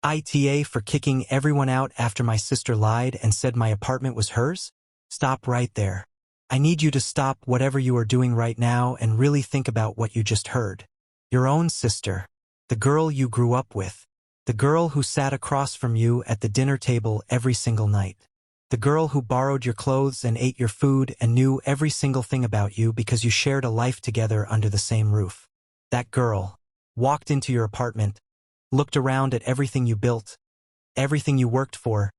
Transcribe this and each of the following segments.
AITA for kicking everyone out after my sister lied and said my apartment was hers? Stop right there. I need you to stop whatever you are doing right now and really think about what you just heard. Your own sister. The girl you grew up with. The girl who sat across from you at the dinner table every single night. The girl who borrowed your clothes and ate your food and knew every single thing about you because you shared a life together under the same roof. That girl walked into your apartment, looked around at everything you built, everything you worked for,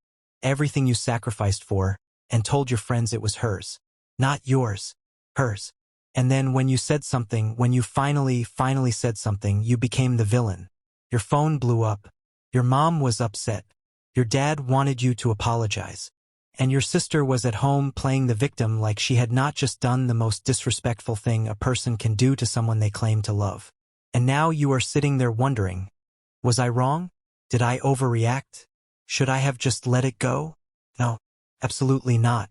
everything you sacrificed for, and told your friends it was hers. Not yours. Hers. And then when you said something, when you finally said something, you became the villain. Your phone blew up. Your mom was upset. Your dad wanted you to apologize. And your sister was at home playing the victim like she had not just done the most disrespectful thing a person can do to someone they claim to love. And now you are sitting there wondering, was I wrong? Did I overreact? Should I have just let it go? No, absolutely not.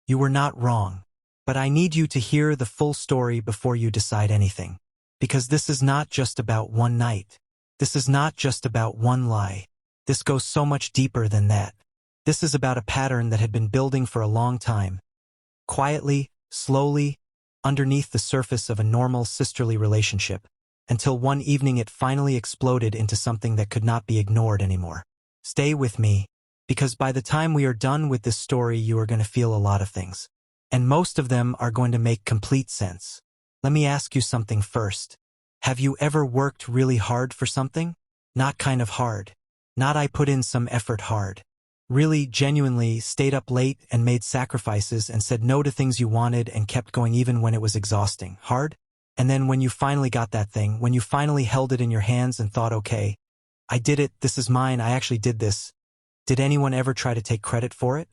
You were not wrong. But I need you to hear the full story before you decide anything. Because this is not just about one night. This is not just about one lie. This goes so much deeper than that. This is about a pattern that had been building for a long time. Quietly, slowly, underneath the surface of a normal sisterly relationship, until one evening it finally exploded into something that could not be ignored anymore. Stay with me, because by the time we are done with this story you are going to feel a lot of things. And most of them are going to make complete sense. Let me ask you something first. Have you ever worked really hard for something? Not kind of hard. Not I put in some effort hard. Really, genuinely stayed up late and made sacrifices and said no to things you wanted and kept going even when it was exhausting. Hard? And then when you finally got that thing, when you finally held it in your hands and thought, okay, I did it, this is mine, I actually did this. Did anyone ever try to take credit for it?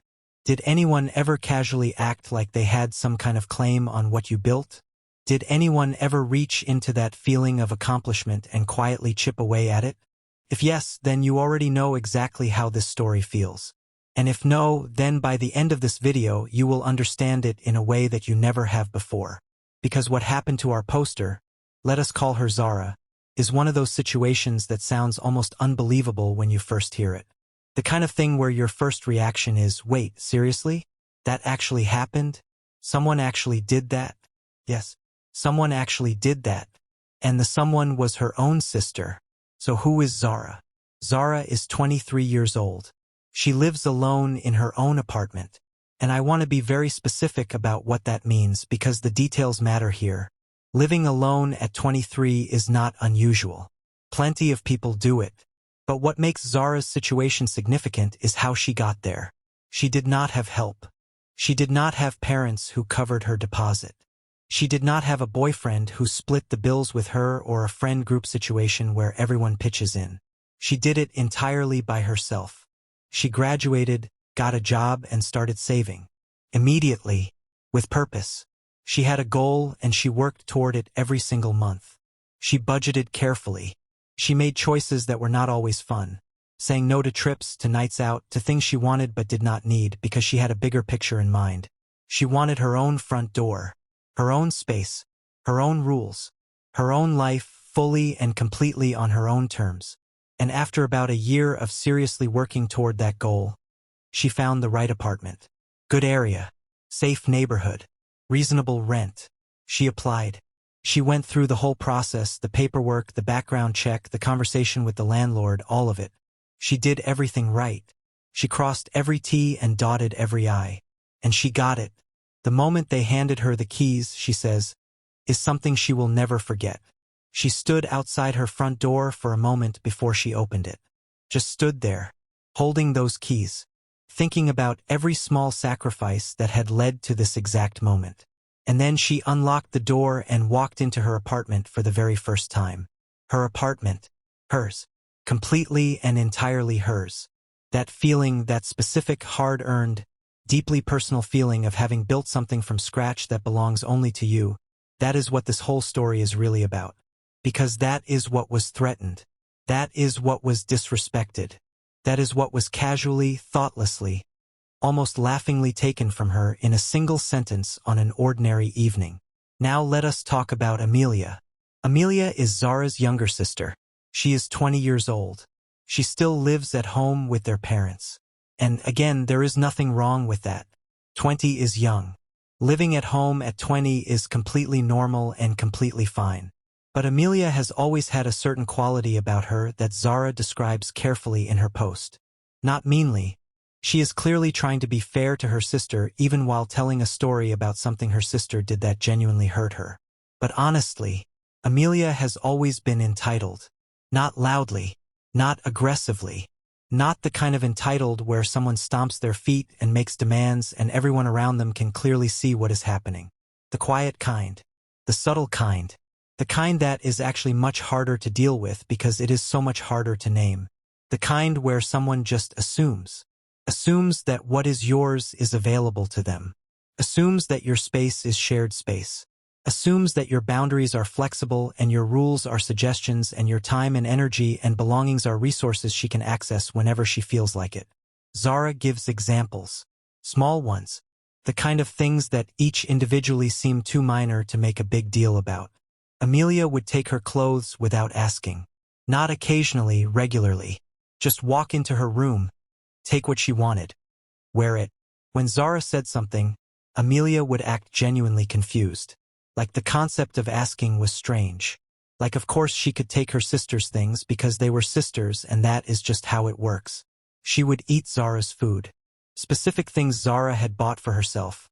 Did anyone ever casually act like they had some kind of claim on what you built? Did anyone ever reach into that feeling of accomplishment and quietly chip away at it? If yes, then you already know exactly how this story feels. And if no, then by the end of this video you will understand it in a way that you never have before. Because what happened to our poster, let us call her Zara, is one of those situations that sounds almost unbelievable when you first hear it. The kind of thing where your first reaction is, wait, seriously? That actually happened? Someone actually did that? Yes, someone actually did that. And the someone was her own sister. So who is Zara? Zara is 23 years old. She lives alone in her own apartment. And I want to be very specific about what that means because the details matter here. Living alone at 23 is not unusual. Plenty of people do it. But what makes Zara's situation significant is how she got there. She did not have help. She did not have parents who covered her deposit. She did not have a boyfriend who split the bills with her or a friend group situation where everyone pitches in. She did it entirely by herself. She graduated, got a job, and started saving. Immediately, with purpose. She had a goal and she worked toward it every single month. She budgeted carefully. She made choices that were not always fun, saying no to trips, to nights out, to things she wanted but did not need because she had a bigger picture in mind. She wanted her own front door, her own space, her own rules, her own life fully and completely on her own terms. And after about a year of seriously working toward that goal, she found the right apartment. Good area, safe neighborhood, reasonable rent. She applied. She went through the whole process, the paperwork, the background check, the conversation with the landlord, all of it. She did everything right. She crossed every T and dotted every I. And she got it. The moment they handed her the keys, she says, is something she will never forget. She stood outside her front door for a moment before she opened it. Just stood there, holding those keys, thinking about every small sacrifice that had led to this exact moment. And then she unlocked the door and walked into her apartment for the very first time. Her apartment. Hers. Completely and entirely hers. That feeling, that specific, hard-earned, deeply personal feeling of having built something from scratch that belongs only to you, that is what this whole story is really about. Because that is what was threatened. That is what was disrespected. That is what was casually, thoughtlessly, almost laughingly taken from her in a single sentence on an ordinary evening. Now let us talk about Amelia. Amelia is Zara's younger sister. She is 20 years old. She still lives at home with their parents. And again, there is nothing wrong with that. 20 is young. Living at home at 20 is completely normal and completely fine. But Amelia has always had a certain quality about her that Zara describes carefully in her post. Not meanly. She is clearly trying to be fair to her sister even while telling a story about something her sister did that genuinely hurt her. But honestly, Amelia has always been entitled. Not loudly. Not aggressively. Not the kind of entitled where someone stomps their feet and makes demands and everyone around them can clearly see what is happening. The quiet kind. The subtle kind. The kind that is actually much harder to deal with because it is so much harder to name. The kind where someone just assumes. Assumes that what is yours is available to them. Assumes that your space is shared space. Assumes that your boundaries are flexible and your rules are suggestions and your time and energy and belongings are resources she can access whenever she feels like it. Zara gives examples. Small ones. The kind of things that each individually seem too minor to make a big deal about. Amelia would take her clothes without asking. Not occasionally, regularly. Just walk into her room. Take what she wanted. Wear it. When Zara said something, Amelia would act genuinely confused. Like the concept of asking was strange. Like of course she could take her sister's things because they were sisters and that is just how it works. She would eat Zara's food. Specific things Zara had bought for herself.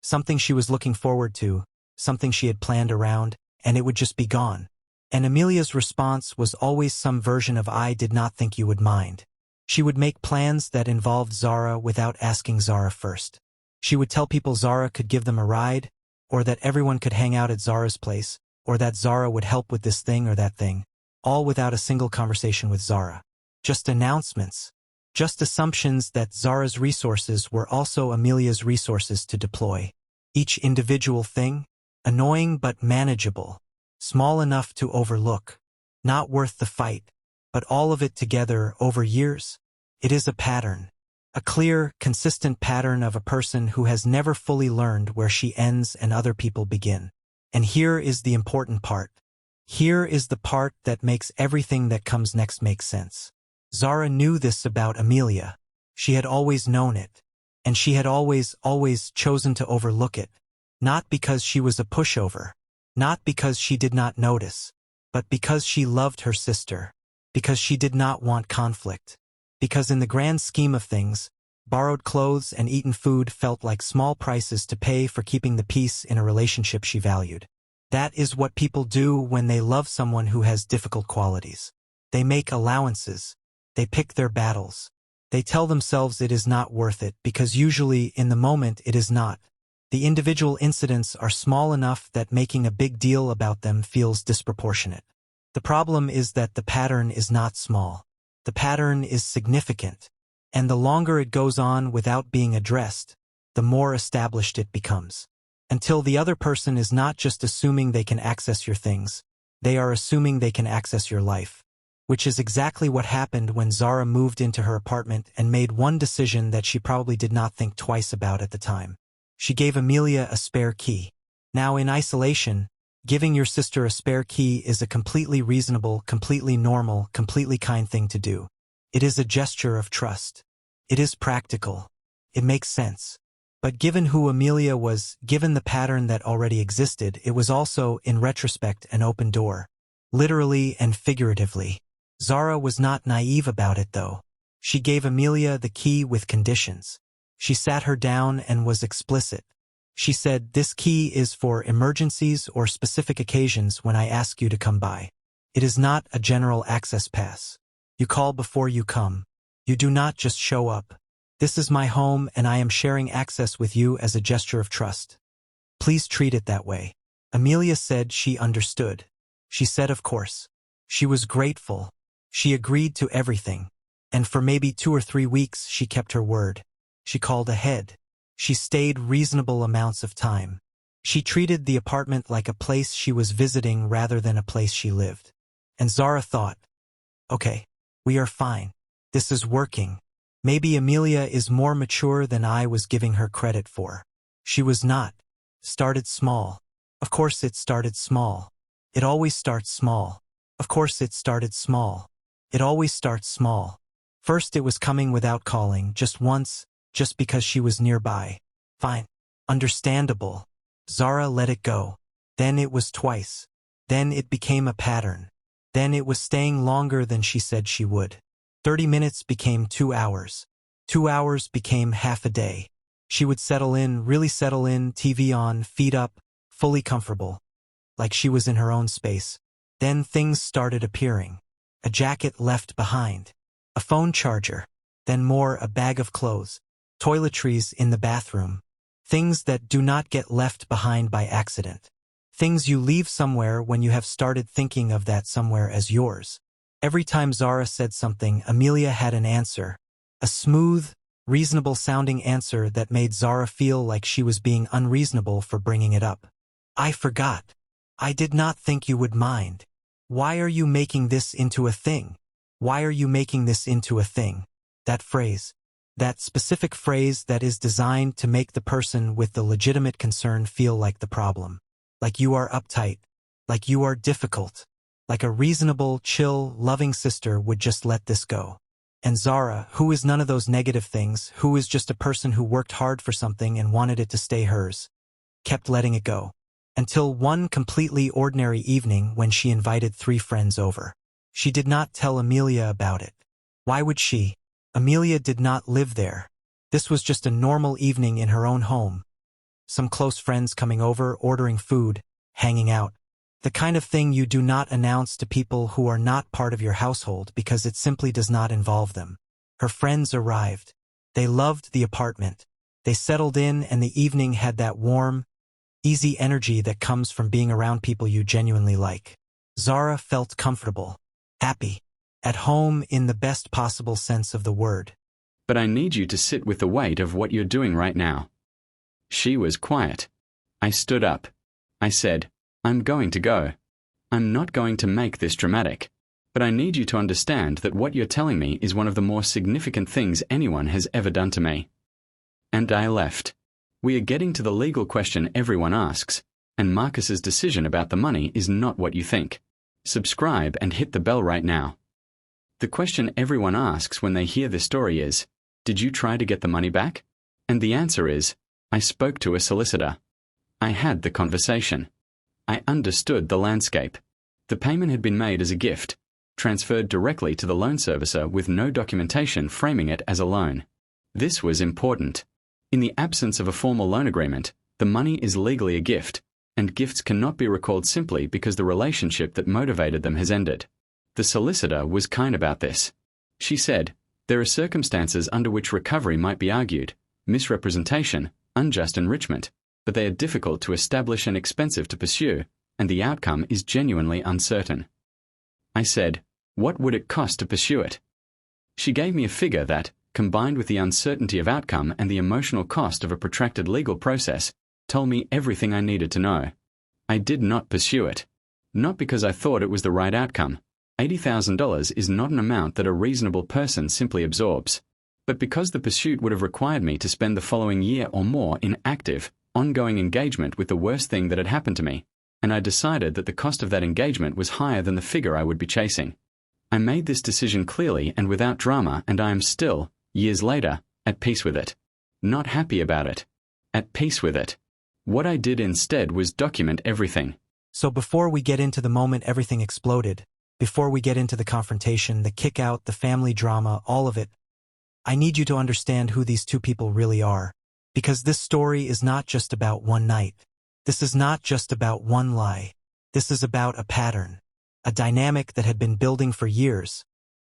Something she was looking forward to, something she had planned around, and it would just be gone. And Amelia's response was always some version of "I did not think you would mind." She would make plans that involved Zara without asking Zara first. She would tell people Zara could give them a ride, or that everyone could hang out at Zara's place, or that Zara would help with this thing or that thing, all without a single conversation with Zara. Just announcements. Just assumptions that Zara's resources were also Amelia's resources to deploy. Each individual thing, annoying but manageable, small enough to overlook, not worth the fight, but all of it together over years. It is a pattern. A clear, consistent pattern of a person who has never fully learned where she ends and other people begin. And here is the important part. Here is the part that makes everything that comes next make sense. Zara knew this about Amelia. She had always known it. And she had always chosen to overlook it. Not because she was a pushover. Not because she did not notice. But because she loved her sister. Because she did not want conflict. Because in the grand scheme of things, borrowed clothes and eaten food felt like small prices to pay for keeping the peace in a relationship she valued. That is what people do when they love someone who has difficult qualities. They make allowances. They pick their battles. They tell themselves it is not worth it because usually in the moment it is not. The individual incidents are small enough that making a big deal about them feels disproportionate. The problem is that the pattern is not small. The pattern is significant, and the longer it goes on without being addressed, the more established it becomes. Until the other person is not just assuming they can access your things, they are assuming they can access your life. Which is exactly what happened when Zara moved into her apartment and made one decision that she probably did not think twice about at the time. She gave Amelia a spare key. Now in isolation, giving your sister a spare key is a completely reasonable, completely normal, completely kind thing to do. It is a gesture of trust. It is practical. It makes sense. But given who Amelia was, given the pattern that already existed, it was also, in retrospect, an open door. Literally and figuratively. Zara was not naive about it though. She gave Amelia the key with conditions. She sat her down and was explicit. She said, "This key is for emergencies or specific occasions when I ask you to come by. It is not a general access pass. You call before you come. You do not just show up. This is my home and I am sharing access with you as a gesture of trust. Please treat it that way." Amelia said she understood. She said of course. She was grateful. She agreed to everything. And for maybe 2 or 3 weeks she kept her word. She called ahead. She stayed reasonable amounts of time. She treated the apartment like a place she was visiting rather than a place she lived. And Zara thought, okay, we are fine. This is working. Maybe Amelia is more mature than I was giving her credit for. She was not. Started small. Of course it started small. It always starts small. Of course it started small. It always starts small. First it was coming without calling, just once, just because she was nearby. Fine. Understandable. Zara let it go. Then it was twice. Then it became a pattern. Then it was staying longer than she said she would. 30 minutes became 2 hours. 2 hours became half a day. She would settle in, really settle in, TV on, feet up, fully comfortable. Like she was in her own space. Then things started appearing. A jacket left behind. A phone charger. Then more, a bag of clothes. Toiletries in the bathroom. Things that do not get left behind by accident. Things you leave somewhere when you have started thinking of that somewhere as yours. Every time Zara said something, Amelia had an answer. A smooth, reasonable-sounding answer that made Zara feel like she was being unreasonable for bringing it up. I forgot. I did not think you would mind. Why are you making this into a thing? Why are you making this into a thing? That phrase. That specific phrase that is designed to make the person with the legitimate concern feel like the problem. Like you are uptight. Like you are difficult. Like a reasonable, chill, loving sister would just let this go. And Zara, who is none of those negative things, who is just a person who worked hard for something and wanted it to stay hers, kept letting it go. Until one completely ordinary evening when she invited 3 friends over. She did not tell Amelia about it. Why would she? Amelia did not live there. This was just a normal evening in her own home. Some close friends coming over, ordering food, hanging out. The kind of thing you do not announce to people who are not part of your household because it simply does not involve them. Her friends arrived. They loved the apartment. They settled in, and the evening had that warm, easy energy that comes from being around people you genuinely like. Zara felt comfortable, happy, at home in the best possible sense of the word. But I need you to sit with the weight of what you're doing right now. She was quiet. I stood up. I said, I'm going to go. I'm not going to make this dramatic. But I need you to understand that what you're telling me is one of the more significant things anyone has ever done to me. And I left. We are getting to the legal question everyone asks, and Marcus's decision about the money is not what you think. Subscribe and hit the bell right now. The question everyone asks when they hear this story is, did you try to get the money back? And the answer is, I spoke to a solicitor. I had the conversation. I understood the landscape. The payment had been made as a gift, transferred directly to the loan servicer with no documentation framing it as a loan. This was important. In the absence of a formal loan agreement, the money is legally a gift, and gifts cannot be recalled simply because the relationship that motivated them has ended. The solicitor was kind about this. She said, there are circumstances under which recovery might be argued, misrepresentation, unjust enrichment, but they are difficult to establish and expensive to pursue, and the outcome is genuinely uncertain. I said, what would it cost to pursue it? She gave me a figure that, combined with the uncertainty of outcome and the emotional cost of a protracted legal process, told me everything I needed to know. I did not pursue it. Not because I thought it was the right outcome. $80,000 is not an amount that a reasonable person simply absorbs. But because the pursuit would have required me to spend the following year or more in active, ongoing engagement with the worst thing that had happened to me, and I decided that the cost of that engagement was higher than the figure I would be chasing. I made this decision clearly and without drama, and I am still, years later, at peace with it. Not happy about it. At peace with it. What I did instead was document everything. So before we get into the moment everything exploded, before we get into the confrontation, the kick-out, the family drama, all of it, I need you to understand who these 2 people really are. Because this story is not just about one night. This is not just about one lie. This is about a pattern. A dynamic that had been building for years.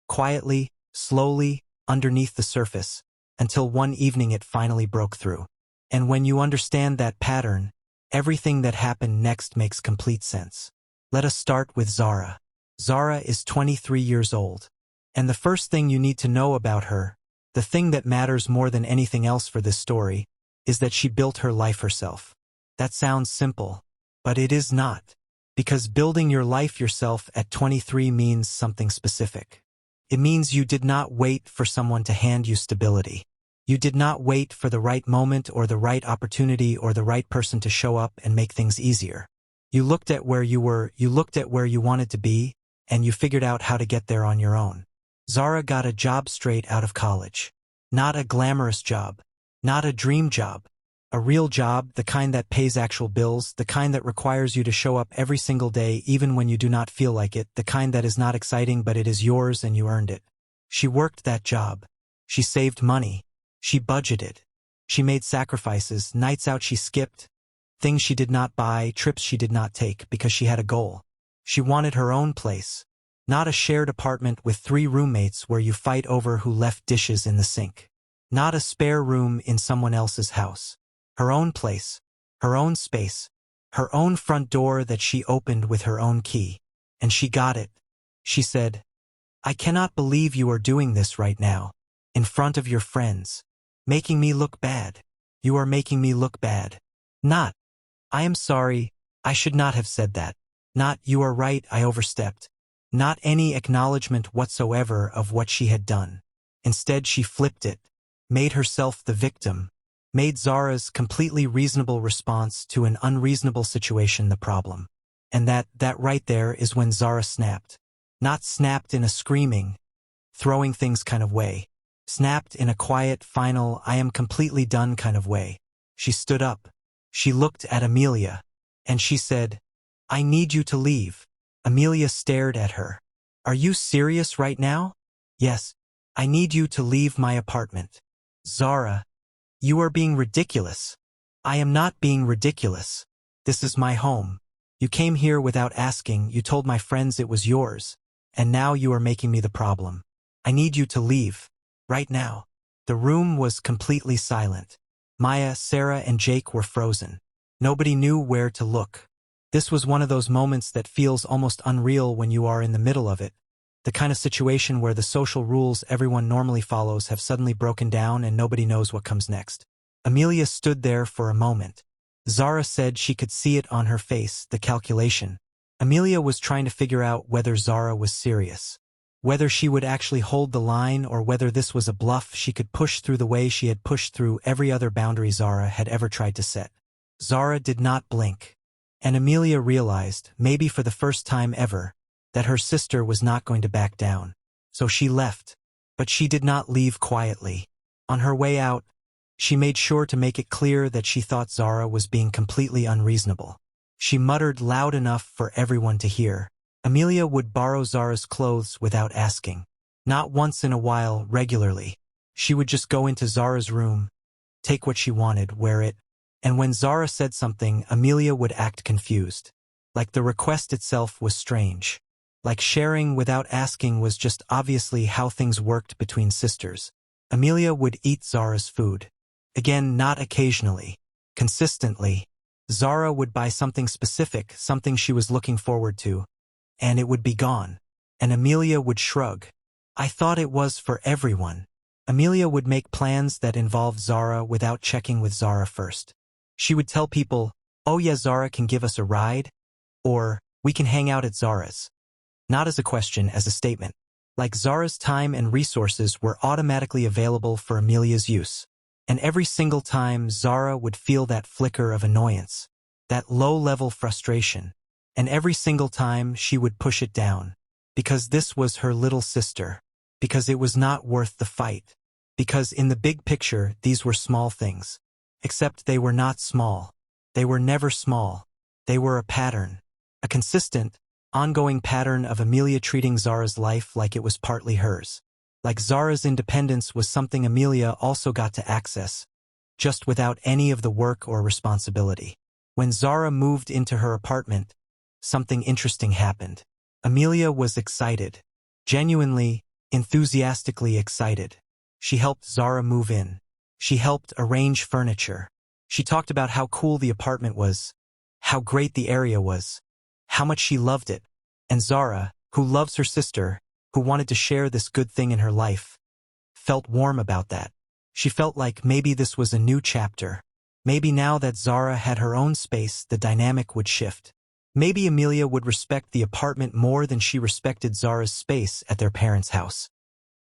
Quietly, slowly, underneath the surface, until one evening it finally broke through. And when you understand that pattern, everything that happened next makes complete sense. Let us start with Zara. Zara is 23 years old. And the first thing you need to know about her, the thing that matters more than anything else for this story, is that she built her life herself. That sounds simple, but it is not. Because building your life yourself at 23 means something specific. It means you did not wait for someone to hand you stability. You did not wait for the right moment or the right opportunity or the right person to show up and make things easier. You looked at where you were, you looked at where you wanted to be, and you figured out how to get there on your own. Zara got a job straight out of college. Not a glamorous job. Not a dream job. A real job, the kind that pays actual bills, the kind that requires you to show up every single day even when you do not feel like it, the kind that is not exciting but it is yours and you earned it. She worked that job. She saved money. She budgeted. She made sacrifices, nights out she skipped, things she did not buy, trips she did not take because she had a goal. She wanted her own place. Not a shared apartment with 3 roommates where you fight over who left dishes in the sink. Not a spare room in someone else's house. Her own place, her own space, her own front door that she opened with her own key. And she got it. She said, "I cannot believe you are doing this right now, in front of your friends, making me look bad. You are making me look bad." Not, "I am sorry, I should not have said that." Not, "You are right, I overstepped." Not any acknowledgement whatsoever of what she had done. Instead, she flipped it, made herself the victim, made Zara's completely reasonable response to an unreasonable situation the problem. And that right there is when Zara snapped. Not snapped in a screaming, throwing things kind of way. Snapped in a quiet, final, "I am completely done" kind of way. She stood up. She looked at Amelia. And she said, "I need you to leave." Amelia stared at her. "Are you serious right now?" "Yes. I need you to leave my apartment." "Zara, you are being ridiculous." "I am not being ridiculous. This is my home. You came here without asking, you told my friends it was yours, and now you are making me the problem. I need you to leave. Right now." The room was completely silent. Maya, Sarah, and Jake were frozen. Nobody knew where to look. This was one of those moments that feels almost unreal when you are in the middle of it. The kind of situation where the social rules everyone normally follows have suddenly broken down and nobody knows what comes next. Amelia stood there for a moment. Zara said she could see it on her face, the calculation. Amelia was trying to figure out whether Zara was serious. Whether she would actually hold the line or whether this was a bluff she could push through the way she had pushed through every other boundary Zara had ever tried to set. Zara did not blink. And Amelia realized, maybe for the first time ever, that her sister was not going to back down. So she left. But she did not leave quietly. On her way out, she made sure to make it clear that she thought Zara was being completely unreasonable. She muttered loud enough for everyone to hear. Amelia would borrow Zara's clothes without asking. Not once in a while, regularly. She would just go into Zara's room, take what she wanted, wear it, and when Zara said something, Amelia would act confused. Like the request itself was strange. Like sharing without asking was just obviously how things worked between sisters. Amelia would eat Zara's food. Again, not occasionally. Consistently. Zara would buy something specific, something she was looking forward to, and it would be gone. And Amelia would shrug. "I thought it was for everyone." Amelia would make plans that involved Zara without checking with Zara first. She would tell people, "Oh yeah, Zara can give us a ride," or "We can hang out at Zara's." Not as a question, as a statement. Like Zara's time and resources were automatically available for Amelia's use. And every single time Zara would feel that flicker of annoyance, that low-level frustration. And every single time she would push it down. Because this was her little sister. Because it was not worth the fight. Because in the big picture, these were small things. Except they were not small. They were never small. They were a pattern. A consistent, ongoing pattern of Amelia treating Zara's life like it was partly hers. Like Zara's independence was something Amelia also got to access, just without any of the work or responsibility. When Zara moved into her apartment, something interesting happened. Amelia was excited. Genuinely, enthusiastically excited. She helped Zara move in. She helped arrange furniture. She talked about how cool the apartment was, how great the area was, how much she loved it. And Zara, who loves her sister, who wanted to share this good thing in her life, felt warm about that. She felt like maybe this was a new chapter. Maybe now that Zara had her own space, the dynamic would shift. Maybe Amelia would respect the apartment more than she respected Zara's space at their parents' house.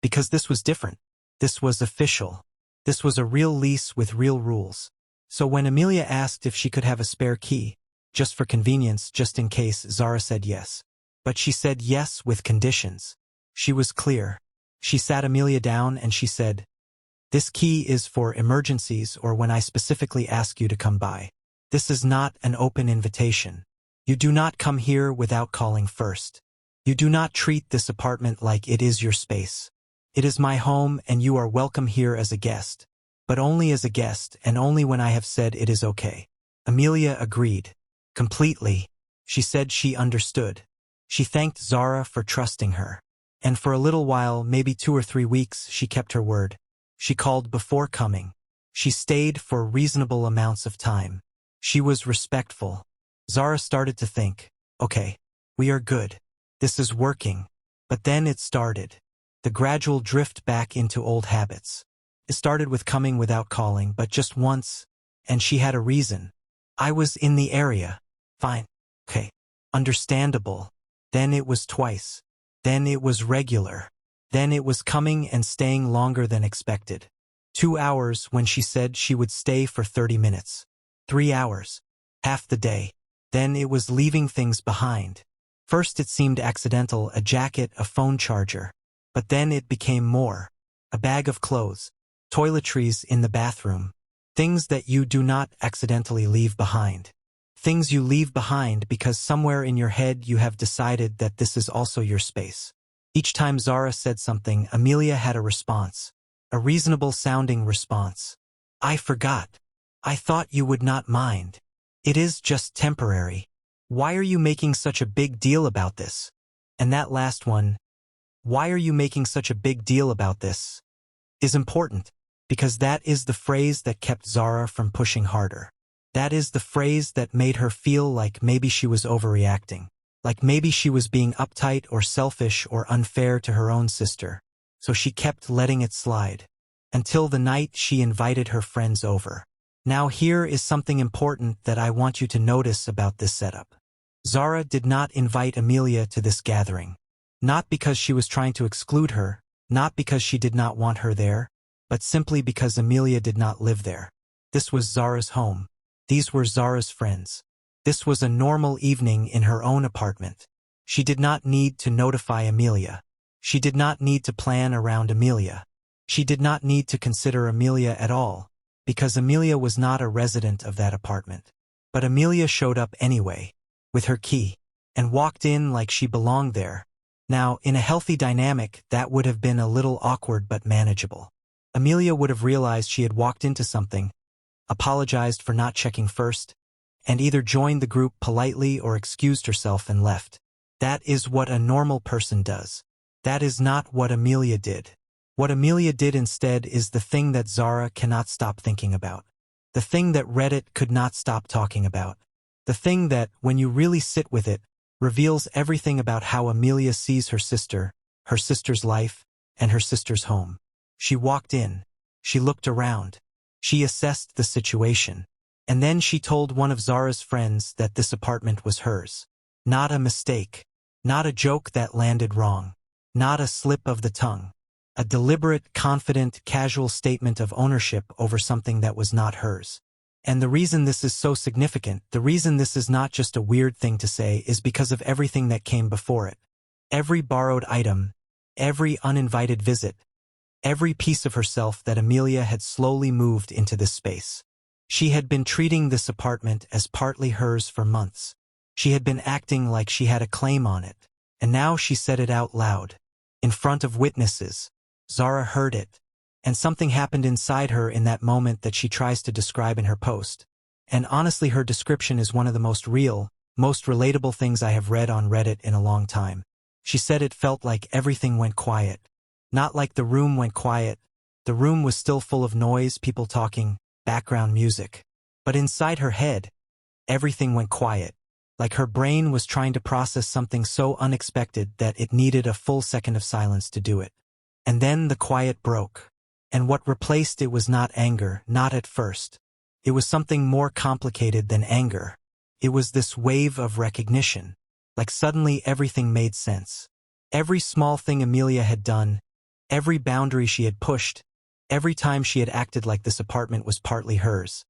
Because this was different. This was official. This was a real lease with real rules. So when Amelia asked if she could have a spare key, just for convenience, just in case, Zara said yes. But she said yes with conditions. She was clear. She sat Amelia down and she said, "This key is for emergencies or when I specifically ask you to come by. This is not an open invitation. You do not come here without calling first. You do not treat this apartment like it is your space. It is my home and you are welcome here as a guest, but only as a guest and only when I have said it is okay." Amelia agreed. Completely. She said she understood. She thanked Zara for trusting her. And for a little while, maybe 2 or 3 weeks, she kept her word. She called before coming. She stayed for reasonable amounts of time. She was respectful. Zara started to think, okay, we are good. This is working. But then it started. The gradual drift back into old habits. It started with coming without calling, but just once, and she had a reason. "I was in the area." Fine. Okay. Understandable. Then it was twice. Then it was regular. Then it was coming and staying longer than expected. 2 hours when she said she would stay for 30 minutes. 3 hours. Half the day. Then it was leaving things behind. First it seemed accidental, a jacket, a phone charger. But then it became more. A bag of clothes. Toiletries in the bathroom. Things that you do not accidentally leave behind. Things you leave behind because somewhere in your head you have decided that this is also your space. Each time Zara said something, Amelia had a response. A reasonable-sounding response. "I forgot. I thought you would not mind. It is just temporary. Why are you making such a big deal about this?" And that last one, "Why are you making such a big deal about this?" is important, because that is the phrase that kept Zara from pushing harder. That is the phrase that made her feel like maybe she was overreacting. Like maybe she was being uptight or selfish or unfair to her own sister. So she kept letting it slide. Until the night she invited her friends over. Now here is something important that I want you to notice about this setup. Zara did not invite Amelia to this gathering. Not because she was trying to exclude her, not because she did not want her there, but simply because Amelia did not live there. This was Zara's home. These were Zara's friends. This was a normal evening in her own apartment. She did not need to notify Amelia. She did not need to plan around Amelia. She did not need to consider Amelia at all, because Amelia was not a resident of that apartment. But Amelia showed up anyway, with her key, and walked in like she belonged there. Now, in a healthy dynamic, that would have been a little awkward but manageable. Amelia would have realized she had walked into something, apologized for not checking first, and either joined the group politely or excused herself and left. That is what a normal person does. That is not what Amelia did. What Amelia did instead is the thing that Zara cannot stop thinking about. The thing that Reddit could not stop talking about. The thing that, when you really sit with it, reveals everything about how Amelia sees her sister's life, and her sister's home. She walked in. She looked around. She assessed the situation. And then she told one of Zara's friends that this apartment was hers. Not a mistake. Not a joke that landed wrong. Not a slip of the tongue. A deliberate, confident, casual statement of ownership over something that was not hers. And the reason this is so significant, the reason this is not just a weird thing to say, is because of everything that came before it. Every borrowed item, every uninvited visit, every piece of herself that Amelia had slowly moved into this space. She had been treating this apartment as partly hers for months. She had been acting like she had a claim on it, and now she said it out loud. In front of witnesses. Zara heard it, and something happened inside her in that moment that she tries to describe in her post. And honestly, her description is one of the most real, most relatable things I have read on Reddit in a long time. She said it felt like everything went quiet. Not like the room went quiet. The room was still full of noise, people talking, background music. But inside her head, everything went quiet. Like her brain was trying to process something so unexpected that it needed a full second of silence to do it. And then the quiet broke. And what replaced it was not anger, not at first. It was something more complicated than anger. It was this wave of recognition. Like suddenly everything made sense. Every small thing Amelia had done, every boundary she had pushed, every time she had acted like this apartment was partly hers.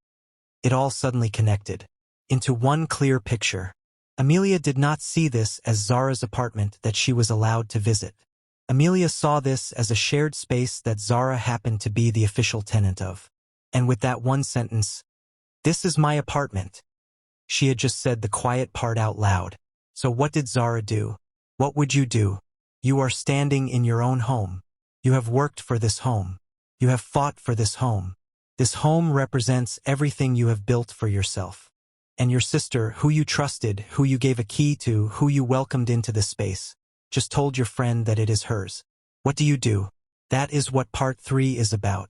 It all suddenly connected. Into one clear picture. Amelia did not see this as Zara's apartment that she was allowed to visit. Amelia saw this as a shared space that Zara happened to be the official tenant of. And with that one sentence, "This is my apartment," she had just said the quiet part out loud. So what did Zara do? What would you do? You are standing in your own home. You have worked for this home. You have fought for this home. This home represents everything you have built for yourself. And your sister, who you trusted, who you gave a key to, who you welcomed into this space, just told your friend that it is hers. What do you do? That is what part 3 is about.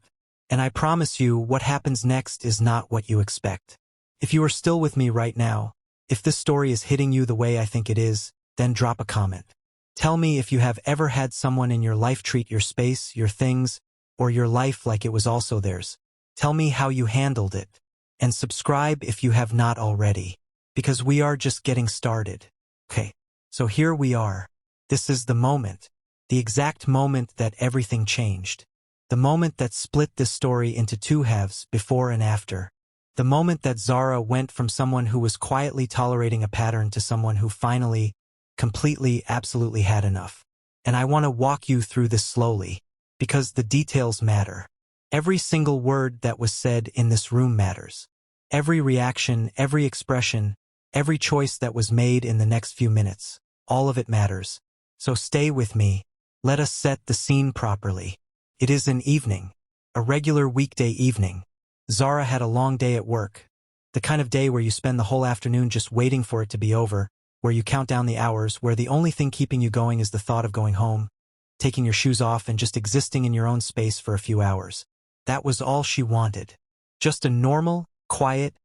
And I promise you, what happens next is not what you expect. If you are still with me right now, if this story is hitting you the way I think it is, then drop a comment. Tell me if you have ever had someone in your life treat your space, your things, or your life like it was also theirs. Tell me how you handled it. And subscribe if you have not already, because we are just getting started. Okay, so here we are. This is the moment, the exact moment that everything changed. The moment that split this story into two halves, before and after. The moment that Zara went from someone who was quietly tolerating a pattern to someone who finally, completely, absolutely had enough. And I want to walk you through this slowly, because the details matter. Every single word that was said in this room matters. Every reaction, every expression, every choice that was made in the next few minutes, all of it matters. So stay with me. Let us set the scene properly. It is an evening, a regular weekday evening. Zara had a long day at work, the kind of day where you spend the whole afternoon just waiting for it to be over, where you count down the hours, where the only thing keeping you going is the thought of going home, taking your shoes off and just existing in your own space for a few hours. That was all she wanted. Just a normal, quiet,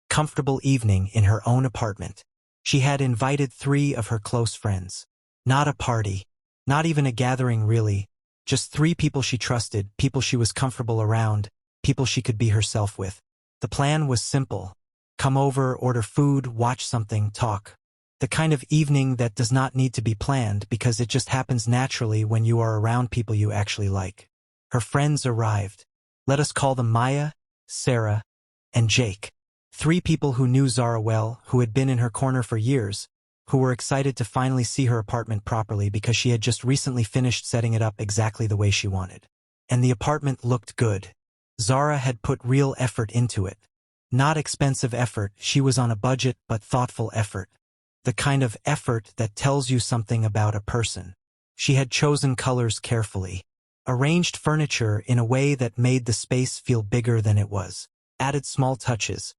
comfortable evening in her own apartment. She had invited 3 of her close friends. Not a party, not even a gathering really, just 3 people she trusted, people she was comfortable around, people she could be herself with. The plan was simple. Come over, order food, watch something, talk. The kind of evening that does not need to be planned because it just happens naturally when you are around people you actually like. Her friends arrived. Let us call them Maya, Sarah, and Jake. 3 people who knew Zara well, who had been in her corner for years, who were excited to finally see her apartment properly because she had just recently finished setting it up exactly the way she wanted. And the apartment looked good. Zara had put real effort into it. Not expensive effort, she was on a budget, but thoughtful effort. The kind of effort that tells you something about a person. She had chosen colors carefully. Arranged furniture in a way that made the space feel bigger than it was. Added small touches.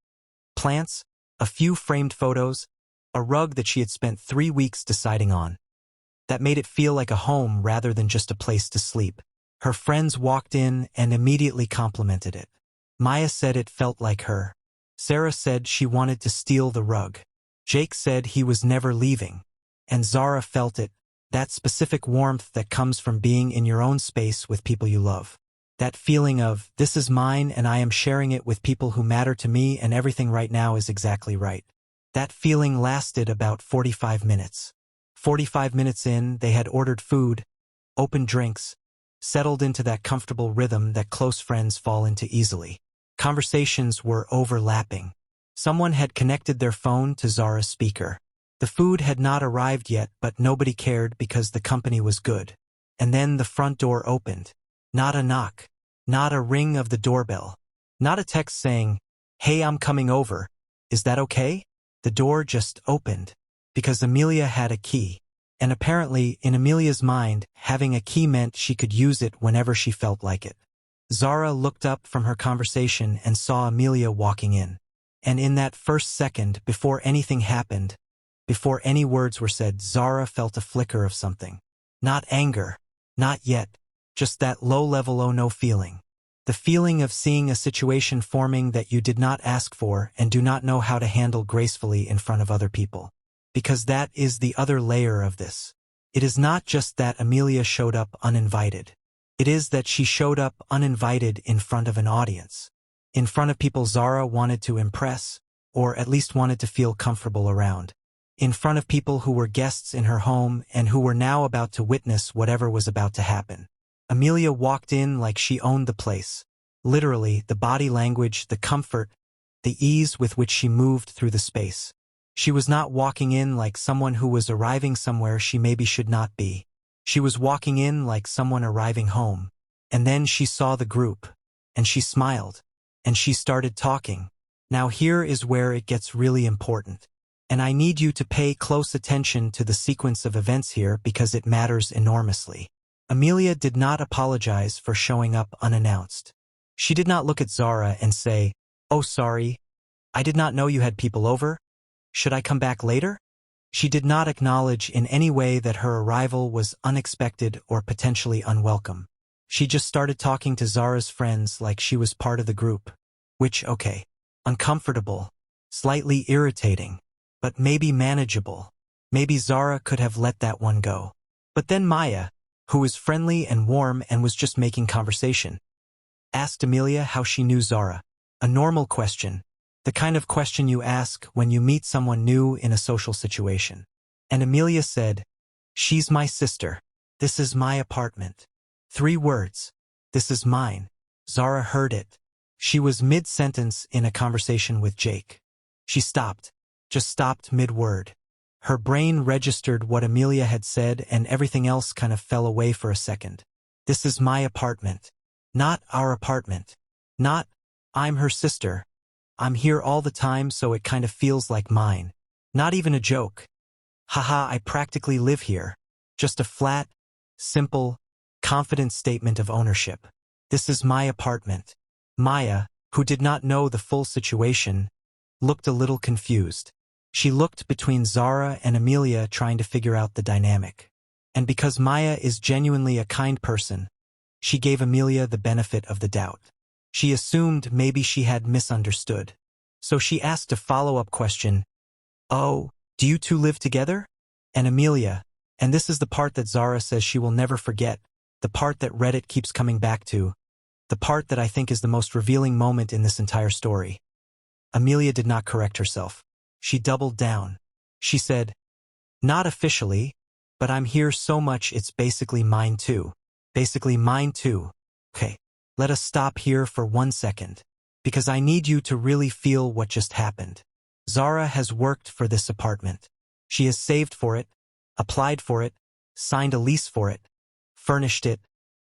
Plants, a few framed photos, a rug that she had spent 3 weeks deciding on. That made it feel like a home rather than just a place to sleep. Her friends walked in and immediately complimented it. Maya said it felt like her. Sarah said she wanted to steal the rug. Jake said he was never leaving. And Zara felt it, that specific warmth that comes from being in your own space with people you love. That feeling of, this is mine and I am sharing it with people who matter to me and everything right now is exactly right. That feeling lasted about 45 minutes. 45 minutes in, they had ordered food, opened drinks, settled into that comfortable rhythm that close friends fall into easily. Conversations were overlapping. Someone had connected their phone to Zara's speaker. The food had not arrived yet, but nobody cared because the company was good. And then the front door opened. Not a knock. Not a ring of the doorbell. Not a text saying, "Hey, I'm coming over. Is that okay?" The door just opened. Because Amelia had a key. And apparently, in Amelia's mind, having a key meant she could use it whenever she felt like it. Zara looked up from her conversation and saw Amelia walking in. And in that first second, before anything happened, before any words were said, Zara felt a flicker of something. Not anger. Not yet. Just that low-level oh no feeling. The feeling of seeing a situation forming that you did not ask for and do not know how to handle gracefully in front of other people. Because that is the other layer of this. It is not just that Amelia showed up uninvited. It is that she showed up uninvited in front of an audience. In front of people Zara wanted to impress, or at least wanted to feel comfortable around. In front of people who were guests in her home and who were now about to witness whatever was about to happen. Amelia walked in like she owned the place. Literally, the body language, the comfort, the ease with which she moved through the space. She was not walking in like someone who was arriving somewhere she maybe should not be. She was walking in like someone arriving home. And then she saw the group. And she smiled. And she started talking. Now here is where it gets really important. And I need you to pay close attention to the sequence of events here because it matters enormously. Amelia did not apologize for showing up unannounced. She did not look at Zara and say, "Oh, sorry. I did not know you had people over. Should I come back later?" She did not acknowledge in any way that her arrival was unexpected or potentially unwelcome. She just started talking to Zara's friends like she was part of the group. Which, okay, uncomfortable, slightly irritating, but maybe manageable. Maybe Zara could have let that one go. But then Maya, who was friendly and warm and was just making conversation, asked Amelia how she knew Zara. A normal question. The kind of question you ask when you meet someone new in a social situation. And Amelia said, "She's my sister. This is my apartment." 3 words. This is mine. Zara heard it. She was mid-sentence in a conversation with Jake. She stopped. Just stopped mid-word. Her brain registered what Amelia had said and everything else kind of fell away for a second. This is my apartment. Not our apartment. Not, I'm her sister. I'm here all the time so it kind of feels like mine. Not even a joke. Haha, I practically live here. Just a flat, simple, confident statement of ownership. This is my apartment. Maya, who did not know the full situation, looked a little confused. She looked between Zara and Amelia trying to figure out the dynamic. And because Maya is genuinely a kind person, she gave Amelia the benefit of the doubt. She assumed maybe she had misunderstood. So she asked a follow-up question. "Oh, do you two live together?" And Amelia, and this is the part that Zara says she will never forget, the part that Reddit keeps coming back to, the part that I think is the most revealing moment in this entire story. Amelia did not correct herself. She doubled down. She said, "Not officially, but I'm here so much it's basically mine too. Basically mine too." Okay. Let us stop here for 1 second, because I need you to really feel what just happened. Zara has worked for this apartment. She has saved for it, applied for it, signed a lease for it, furnished it,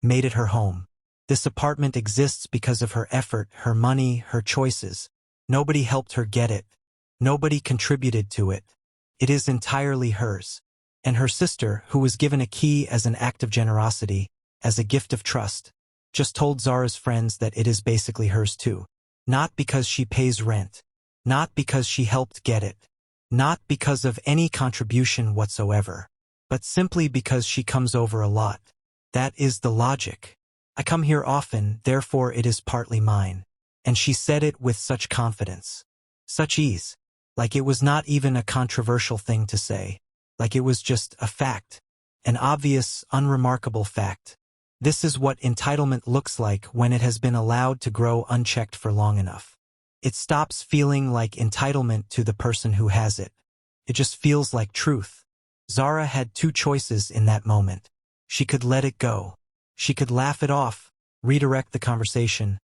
made it her home. This apartment exists because of her effort, her money, her choices. Nobody helped her get it. Nobody contributed to it. It is entirely hers. And her sister, who was given a key as an act of generosity, as a gift of trust, just told Zara's friends that it is basically hers too. Not because she pays rent. Not because she helped get it. Not because of any contribution whatsoever. But simply because she comes over a lot. That is the logic. I come here often, therefore it is partly mine. And she said it with such confidence. Such ease. Like it was not even a controversial thing to say. Like it was just a fact. An obvious, unremarkable fact. This is what entitlement looks like when it has been allowed to grow unchecked for long enough. It stops feeling like entitlement to the person who has it. It just feels like truth. Zara had 2 choices in that moment. She could let it go. She could laugh it off, redirect the conversation,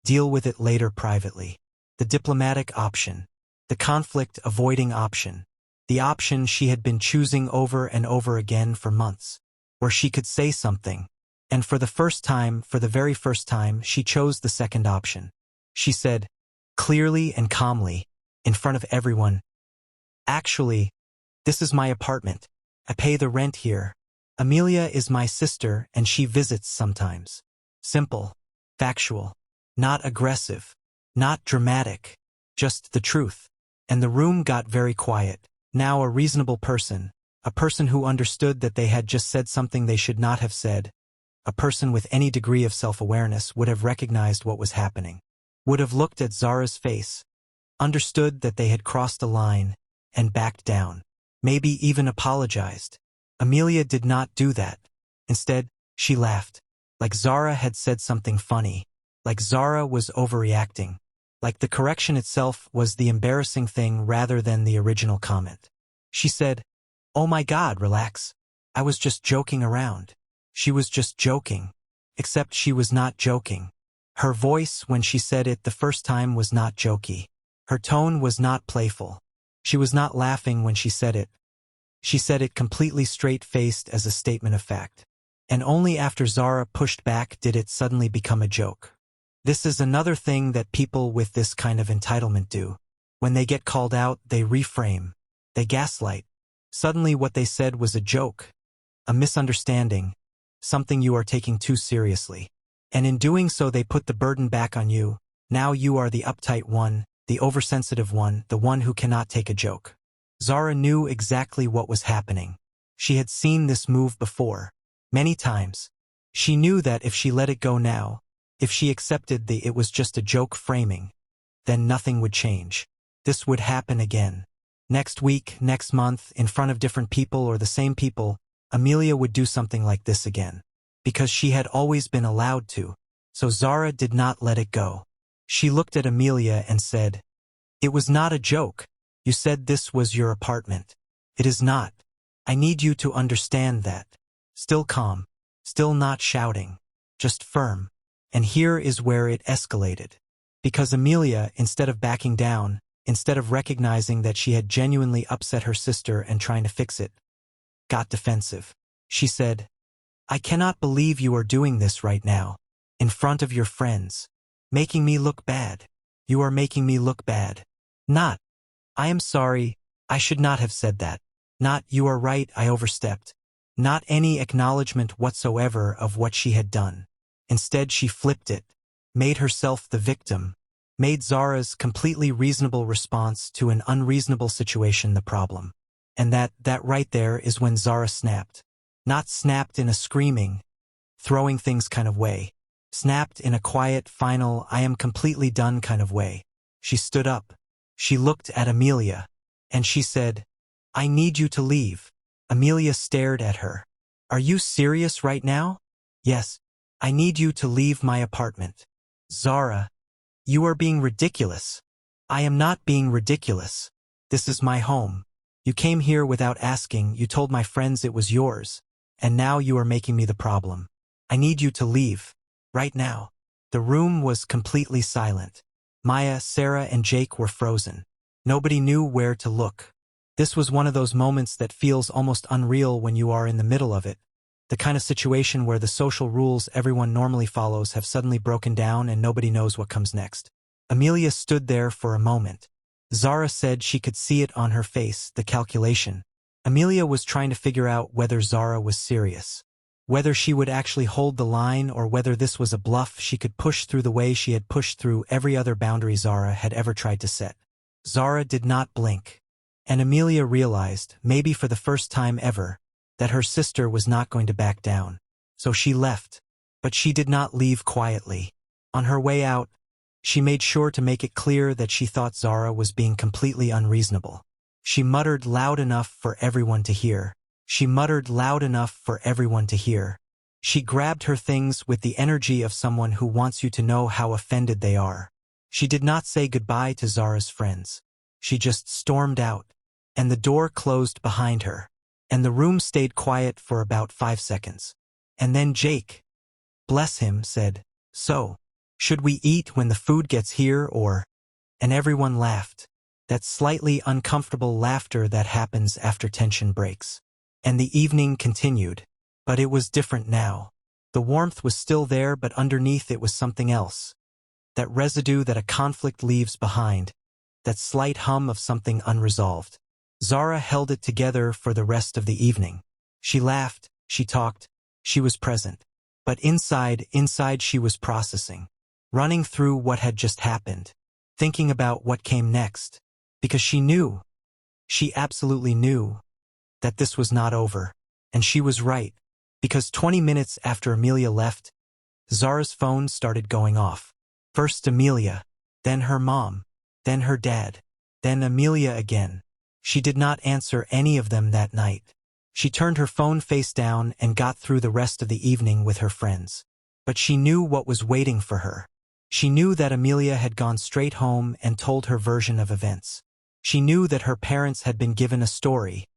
deal with it later privately. The diplomatic option. The conflict-avoiding option. The option she had been choosing over and over again for months. Where she could say something. And for the very first time, she chose the second option. She said, clearly and calmly, in front of everyone, "Actually, this is my apartment. I pay the rent here. Amelia is my sister and she visits sometimes." Simple, factual, not aggressive, not dramatic, just the truth. And the room got very quiet. Now a reasonable person, a person who understood that they had just said something they should not have said, a person with any degree of self-awareness would have recognized what was happening, would have looked at Zara's face, understood that they had crossed a line, and backed down, maybe even apologized. Amelia did not do that. Instead, she laughed, like Zara had said something funny, like Zara was overreacting, like the correction itself was the embarrassing thing rather than the original comment. She said, "Oh my God, relax. I was just joking around." She was just joking. Except she was not joking. Her voice when she said it the first time was not jokey. Her tone was not playful. She was not laughing when she said it. She said it completely straight-faced as a statement of fact. And only after Zara pushed back did it suddenly become a joke. This is another thing that people with this kind of entitlement do. When they get called out, they reframe. They gaslight. Suddenly what they said was a joke, a misunderstanding, something you are taking too seriously. And in doing so they put the burden back on you. Now you are the uptight one, the oversensitive one, the one who cannot take a joke. Zara knew exactly what was happening. She had seen this move before. Many times. She knew that if she let it go now, if she accepted it was just a joke framing, then nothing would change. This would happen again. Next week, next month, in front of different people or the same people, Amelia would do something like this again. Because she had always been allowed to. So Zara did not let it go. She looked at Amelia and said, "It was not a joke. You said this was your apartment. It is not. I need you to understand that." Still calm, still not shouting, just firm. And here is where it escalated. Because Amelia, instead of backing down, instead of recognizing that she had genuinely upset her sister and trying to fix it, got defensive. She said, "I cannot believe you are doing this right now, in front of your friends, making me look bad. You are making me look bad. Not, I am sorry, I should not have said that. Not, you are right, I overstepped. Not any acknowledgement whatsoever of what she had done. Instead she flipped it, made herself the victim, made Zara's completely reasonable response to an unreasonable situation the problem. And that right there is when Zara snapped. Not snapped in a screaming, throwing things kind of way. Snapped in a quiet, final, I am completely done kind of way. She stood up. She looked at Amelia. And she said, "I need you to leave." Amelia stared at her. "Are you serious right now?" "Yes. I need you to leave my apartment." "Zara, you are being ridiculous." "I am not being ridiculous. This is my home. You came here without asking, you told my friends it was yours, and now you are making me the problem. I need you to leave. Right now." The room was completely silent. Maya, Sarah, and Jake were frozen. Nobody knew where to look. This was one of those moments that feels almost unreal when you are in the middle of it. The kind of situation where the social rules everyone normally follows have suddenly broken down and nobody knows what comes next. Amelia stood there for a moment. Zara said she could see it on her face, the calculation. Amelia was trying to figure out whether Zara was serious. Whether she would actually hold the line or whether this was a bluff she could push through the way she had pushed through every other boundary Zara had ever tried to set. Zara did not blink. And Amelia realized, maybe for the first time ever, that her sister was not going to back down. So she left. But she did not leave quietly. On her way out, she made sure to make it clear that she thought Zara was being completely unreasonable. She muttered loud enough for everyone to hear. She muttered loud enough for everyone to hear. She grabbed her things with the energy of someone who wants you to know how offended they are. She did not say goodbye to Zara's friends. She just stormed out. And the door closed behind her. And the room stayed quiet for about 5 seconds. And then Jake, bless him, said, "So, should we eat when the food gets here or?" And everyone laughed. That slightly uncomfortable laughter that happens after tension breaks. And the evening continued. But it was different now. The warmth was still there, but underneath it was something else. That residue that a conflict leaves behind. That slight hum of something unresolved. Zara held it together for the rest of the evening. She laughed, she talked, she was present. But inside she was processing. Running through what had just happened. Thinking about what came next. Because she knew. She absolutely knew. That this was not over. And she was right. Because 20 minutes after Amelia left, Zara's phone started going off. First Amelia. Then her mom. Then her dad. Then Amelia again. She did not answer any of them that night. She turned her phone face down and got through the rest of the evening with her friends. But she knew what was waiting for her. She knew that Amelia had gone straight home and told her version of events. She knew that her parents had been given a story.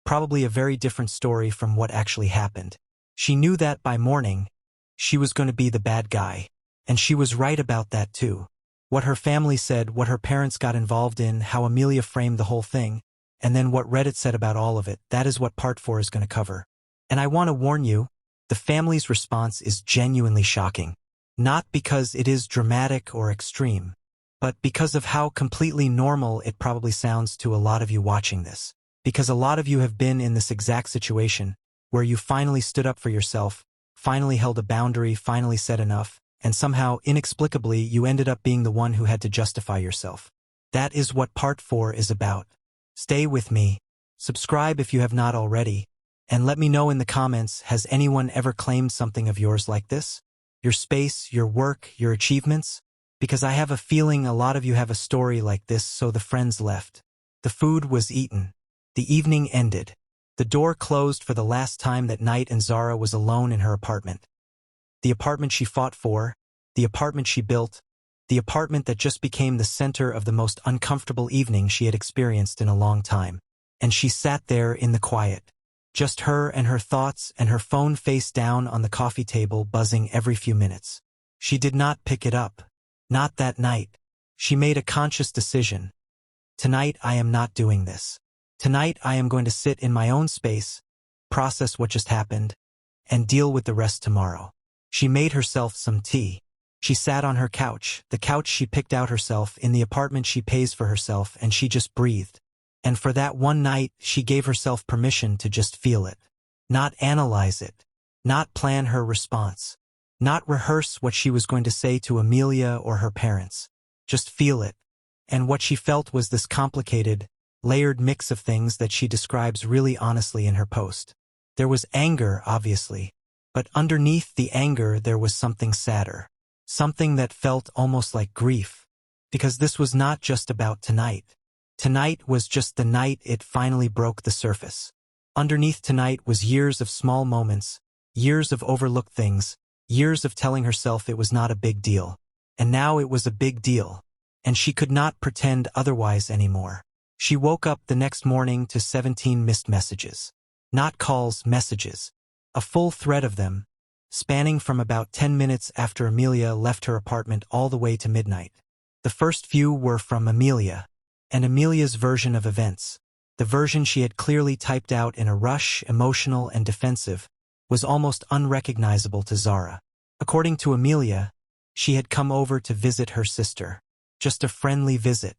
Probably a very different story from what actually happened. She knew that by morning, she was going to be the bad guy. And she was right about that too. What her family said, what her parents got involved in, how Amelia framed the whole thing. and then what Reddit said about all of it. That is what part 4 is going to cover. And I want to warn you, the family's response is genuinely shocking. Not because it is dramatic or extreme, but because of how completely normal it probably sounds to a lot of you watching this. Because a lot of you have been in this exact situation, where you finally stood up for yourself, finally held a boundary, finally said enough, and somehow, inexplicably, you ended up being the one who had to justify yourself. That is what part 4 is about. Stay with me, subscribe if you have not already, and let me know in the comments, has anyone ever claimed something of yours like this? Your space, your work, your achievements? Because I have a feeling a lot of you have a story like this, so the friends left. The food was eaten. The evening ended. The door closed for the last time that night and Zara was alone in her apartment. The apartment she fought for, the apartment she built, the apartment that just became the center of the most uncomfortable evening she had experienced in a long time. And she sat there in the quiet. Just her and her thoughts and her phone face down on the coffee table buzzing every few minutes. She did not pick it up. Not that night. She made a conscious decision. Tonight I am not doing this. Tonight I am going to sit in my own space, process what just happened, and deal with the rest tomorrow. She made herself some tea. She sat on her couch, the couch she picked out herself in the apartment she pays for herself, and she just breathed. And for that one night, she gave herself permission to just feel it. Not analyze it. Not plan her response. Not rehearse what she was going to say to Amelia or her parents. Just feel it. And what she felt was this complicated, layered mix of things that she describes really honestly in her post. There was anger, obviously, but underneath the anger there was something sadder. Something that felt almost like grief. Because this was not just about tonight. Tonight was just the night it finally broke the surface. Underneath tonight was years of small moments, years of overlooked things, years of telling herself it was not a big deal. And now it was a big deal. And she could not pretend otherwise anymore. She woke up the next morning to 17 missed messages. Not calls, messages. A full thread of them, spanning from about 10 minutes after Amelia left her apartment all the way to midnight. The first few were from Amelia, and Amelia's version of events. The version she had clearly typed out in a rush, emotional and defensive, was almost unrecognizable to Zara. According to Amelia, she had come over to visit her sister. Just a friendly visit.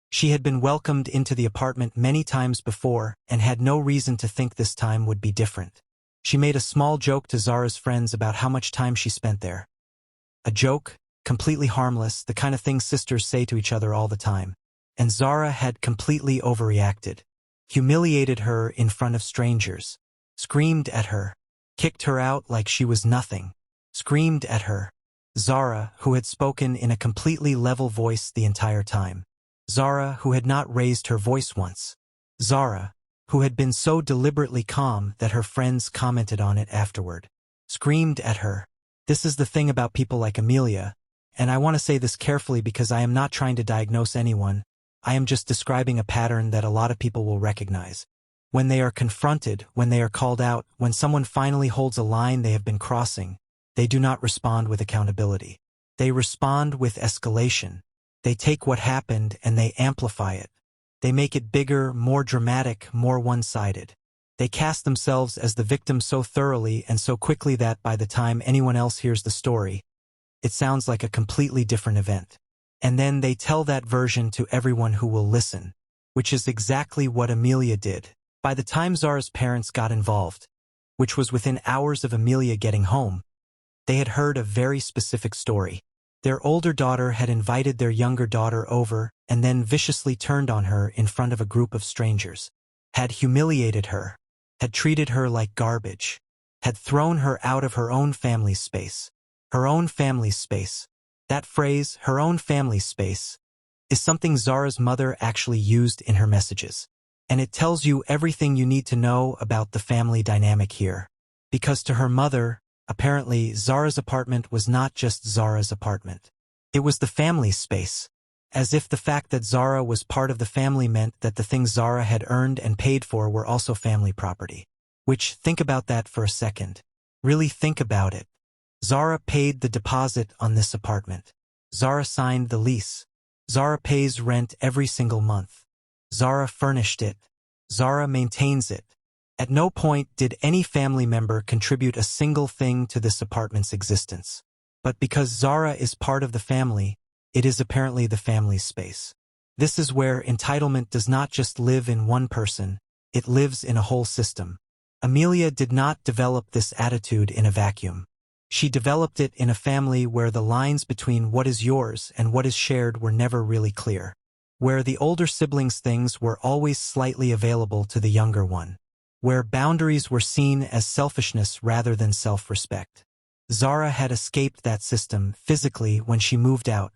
She had been welcomed into the apartment many times before and had no reason to think this time would be different. She made a small joke to Zara's friends about how much time she spent there. A joke, completely harmless, the kind of thing sisters say to each other all the time. And Zara had completely overreacted. Humiliated her in front of strangers. Screamed at her. Kicked her out like she was nothing. Screamed at her. Zara, who had spoken in a completely level voice the entire time. Zara, who had not raised her voice once. Zara, who had been so deliberately calm that her friends commented on it afterward. Screamed at her. This is the thing about people like Amelia, and I want to say this carefully because I am not trying to diagnose anyone. I am just describing a pattern that a lot of people will recognize. When they are confronted, when they are called out, when someone finally holds a line they have been crossing, they do not respond with accountability. They respond with escalation. They take what happened and they amplify it. They make it bigger, more dramatic, more one-sided. They cast themselves as the victim so thoroughly and so quickly that by the time anyone else hears the story, it sounds like a completely different event. And then they tell that version to everyone who will listen, which is exactly what Amelia did. By the time Zara's parents got involved, which was within hours of Amelia getting home, they had heard a very specific story. Their older daughter had invited their younger daughter over and then viciously turned on her in front of a group of strangers. Had humiliated her. Had treated her like garbage. Had thrown her out of her own family's space. Her own family's space. That phrase, her own family's space, is something Zara's mother actually used in her messages. And it tells you everything you need to know about the family dynamic here. Because to her mother, apparently, Zara's apartment was not just Zara's apartment. It was the family's space. As if the fact that Zara was part of the family meant that the things Zara had earned and paid for were also family property. Which, think about that for a second. Really think about it. Zara paid the deposit on this apartment. Zara signed the lease. Zara pays rent every single month. Zara furnished it. Zara maintains it. At no point did any family member contribute a single thing to this apartment's existence. But because Zara is part of the family, it is apparently the family's space. This is where entitlement does not just live in one person, it lives in a whole system. Amelia did not develop this attitude in a vacuum. She developed it in a family where the lines between what is yours and what is shared were never really clear. Where the older siblings' things were always slightly available to the younger one. Where boundaries were seen as selfishness rather than self-respect. Zara had escaped that system physically when she moved out,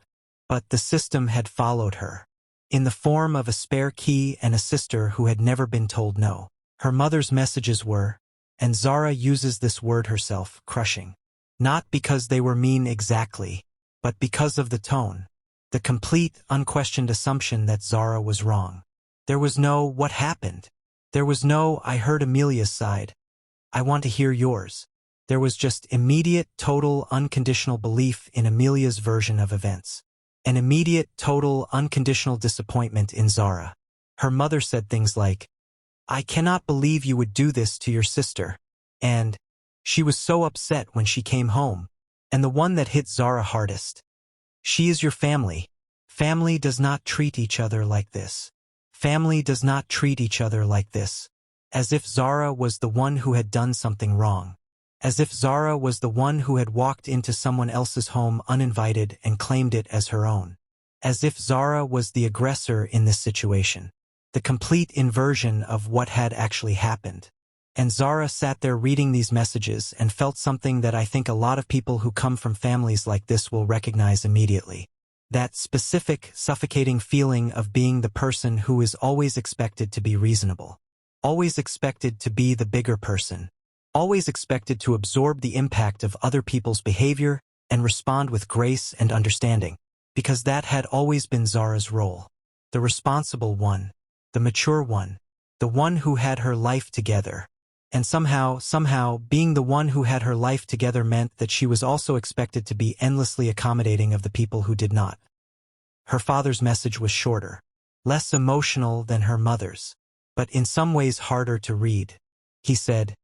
but the system had followed her. In the form of a spare key and a sister who had never been told no. Her mother's messages were, and Zara uses this word herself, crushing. Not because they were mean exactly, but because of the tone. The complete, unquestioned assumption that Zara was wrong. There was no, what happened? There was no, I heard Amelia's side. I want to hear yours. There was just immediate, total, unconditional belief in Amelia's version of events. An immediate, total, unconditional disappointment in Zara. Her mother said things like, I cannot believe you would do this to your sister. And she was so upset when she came home. And the one that hit Zara hardest. She is your family. Family does not treat each other like this. Family does not treat each other like this. As if Zara was the one who had done something wrong. As if Zara was the one who had walked into someone else's home uninvited and claimed it as her own. As if Zara was the aggressor in this situation. The complete inversion of what had actually happened. And Zara sat there reading these messages and felt something that I think a lot of people who come from families like this will recognize immediately. That specific, suffocating feeling of being the person who is always expected to be reasonable. Always expected to be the bigger person. Always expected to absorb the impact of other people's behavior and respond with grace and understanding. Because that had always been Zara's role. The responsible one. The mature one. The one who had her life together. And somehow, being the one who had her life together meant that she was also expected to be endlessly accommodating of the people who did not. Her father's message was shorter. Less emotional than her mother's. But in some ways harder to read. He said,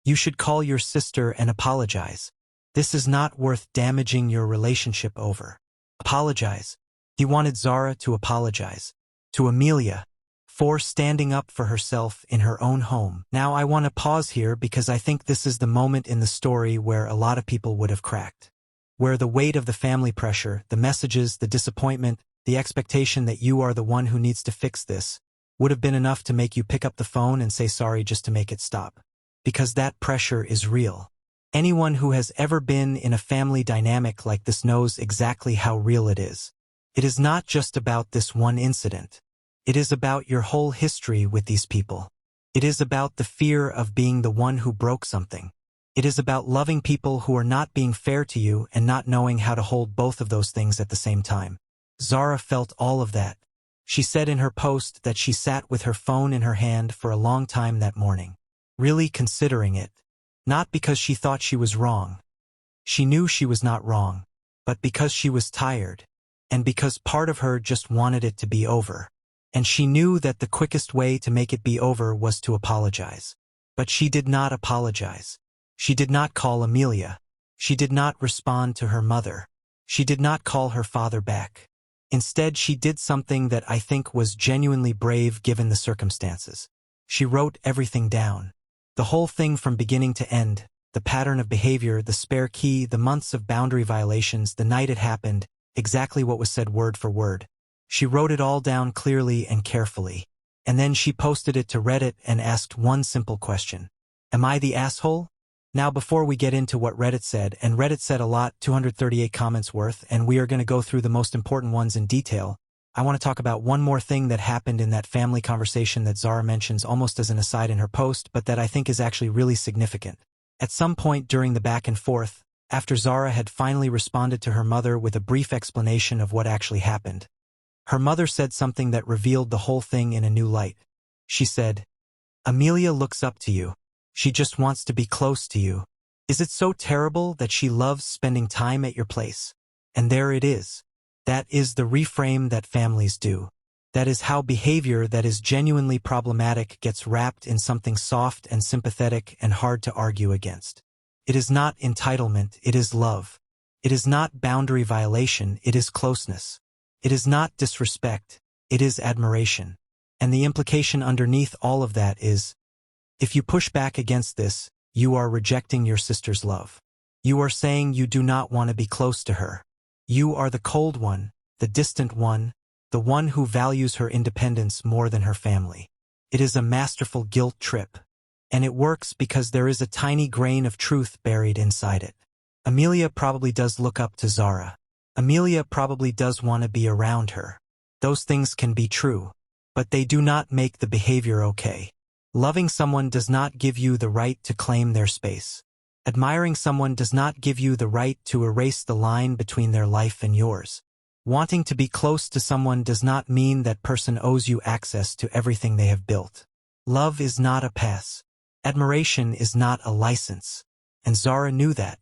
you should call your sister and apologize. This is not worth damaging your relationship over. Apologize. He wanted Zara to apologize. To Amelia. For standing up for herself in her own home. Now I want to pause here because I think this is the moment in the story where a lot of people would have cracked. Where the weight of the family pressure, the messages, the disappointment, the expectation that you are the one who needs to fix this, would have been enough to make you pick up the phone and say sorry just to make it stop. Because that pressure is real. Anyone who has ever been in a family dynamic like this knows exactly how real it is. It is not just about this one incident. It is about your whole history with these people. It is about the fear of being the one who broke something. It is about loving people who are not being fair to you and not knowing how to hold both of those things at the same time. Zara felt all of that. She said in her post that she sat with her phone in her hand for a long time that morning. Really considering it. Not because she thought she was wrong. She knew she was not wrong. But because she was tired. And because part of her just wanted it to be over. And she knew that the quickest way to make it be over was to apologize. But she did not apologize. She did not call Amelia. She did not respond to her mother. She did not call her father back. Instead, she did something that I think was genuinely brave given the circumstances. She wrote everything down. The whole thing from beginning to end, the pattern of behavior, the spare key, the months of boundary violations, the night it happened, exactly what was said word for word. She wrote it all down clearly and carefully. And then she posted it to Reddit and asked one simple question. Am I the asshole? Now before we get into what Reddit said, and Reddit said a lot, 238 comments worth, and we are going to go through the most important ones in detail, I want to talk about one more thing that happened in that family conversation that Zara mentions almost as an aside in her post, but that I think is actually really significant. At some point during the back and forth, after Zara had finally responded to her mother with a brief explanation of what actually happened, her mother said something that revealed the whole thing in a new light. She said, Amelia looks up to you. She just wants to be close to you. Is it so terrible that she loves spending time at your place? And there it is. That is the reframe that families do. That is how behavior that is genuinely problematic gets wrapped in something soft and sympathetic and hard to argue against. It is not entitlement, it is love. It is not boundary violation, it is closeness. It is not disrespect, it is admiration. And the implication underneath all of that is, if you push back against this, you are rejecting your sister's love. You are saying you do not want to be close to her. You are the cold one, the distant one, the one who values her independence more than her family. It is a masterful guilt trip. And it works because there is a tiny grain of truth buried inside it. Amelia probably does look up to Zara. Amelia probably does want to be around her. Those things can be true, but they do not make the behavior okay. Loving someone does not give you the right to claim their space. Admiring someone does not give you the right to erase the line between their life and yours. Wanting to be close to someone does not mean that person owes you access to everything they have built. Love is not a pass. Admiration is not a license. And Zara knew that,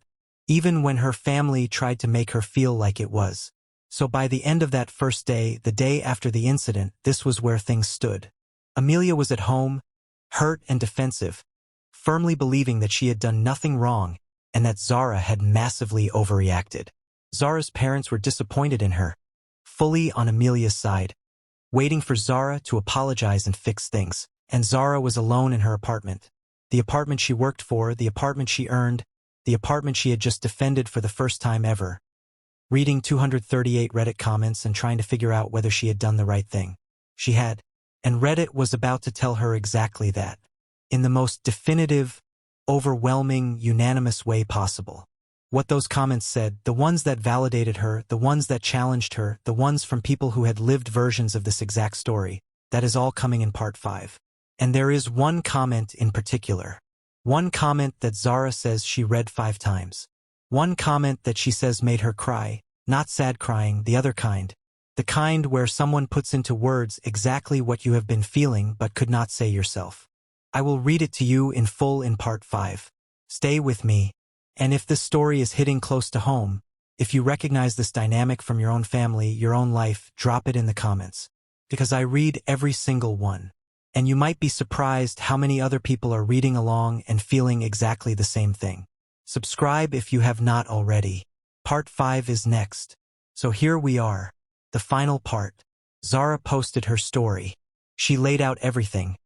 even when her family tried to make her feel like it was. So by the end of that first day, the day after the incident, this was where things stood. Amelia was at home, hurt and defensive, firmly believing that she had done nothing wrong and that Zara had massively overreacted. Zara's parents were disappointed in her, fully on Amelia's side, waiting for Zara to apologize and fix things. And Zara was alone in her apartment. The apartment she worked for, the apartment she earned, the apartment she had just defended for the first time ever. Reading 238 Reddit comments and trying to figure out whether she had done the right thing. She had. And Reddit was about to tell her exactly that. In the most definitive, overwhelming, unanimous way possible. What those comments said, the ones that validated her, the ones that challenged her, the ones from people who had lived versions of this exact story, that is all coming in part 5. And there is one comment in particular. One comment that Zara says she read 5 times. One comment that she says made her cry, not sad crying, the other kind. The kind where someone puts into words exactly what you have been feeling but could not say yourself. I will read it to you in full in part 5. Stay with me. And if this story is hitting close to home, if you recognize this dynamic from your own family, your own life, drop it in the comments. Because I read every single one. And you might be surprised how many other people are reading along and feeling exactly the same thing. Subscribe if you have not already. Part 5 is next. So here we are. The final part. Zara posted her story. She laid out everything.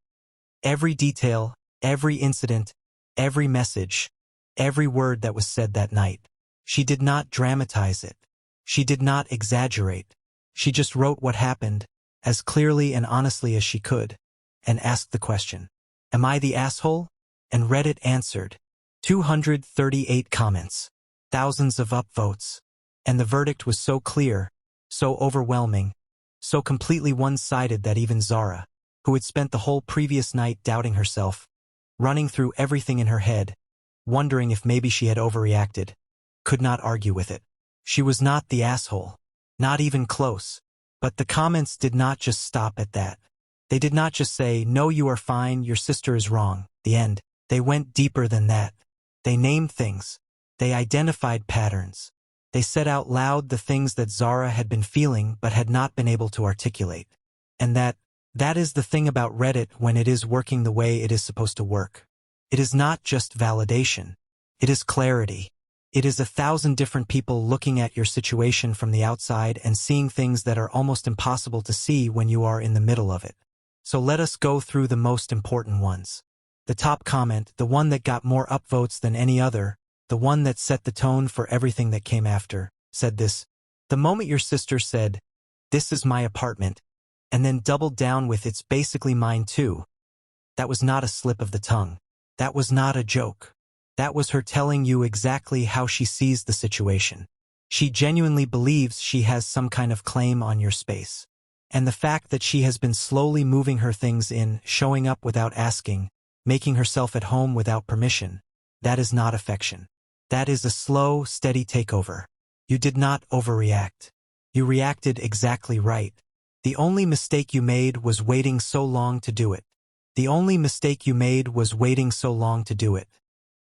Every detail, every incident, every message, every word that was said that night. She did not dramatize it. She did not exaggerate. She just wrote what happened, as clearly and honestly as she could, and asked the question, am I the asshole? And Reddit answered. 238 comments. Thousands of upvotes. And the verdict was so clear, so overwhelming, so completely one-sided that even Zara, who had spent the whole previous night doubting herself, running through everything in her head, wondering if maybe she had overreacted, could not argue with it. She was not the asshole. Not even close. But the comments did not just stop at that. They did not just say, no, you are fine, your sister is wrong, the end. They went deeper than that. They named things. They identified patterns. They said out loud the things that Zara had been feeling but had not been able to articulate. And that is the thing about Reddit when it is working the way it is supposed to work. It is not just validation. It is clarity. It is 1,000 different people looking at your situation from the outside and seeing things that are almost impossible to see when you are in the middle of it. So let us go through the most important ones. The top comment, the one that got more upvotes than any other, the one that set the tone for everything that came after, said this. The moment your sister said, "This is my apartment," and then doubled down with "It's basically mine too," that was not a slip of the tongue. That was not a joke. That was her telling you exactly how she sees the situation. She genuinely believes she has some kind of claim on your space. And the fact that she has been slowly moving her things in, showing up without asking, making herself at home without permission, that is not affection. That is a slow, steady takeover. You did not overreact. You reacted exactly right. The only mistake you made was waiting so long to do it. The only mistake you made was waiting so long to do it.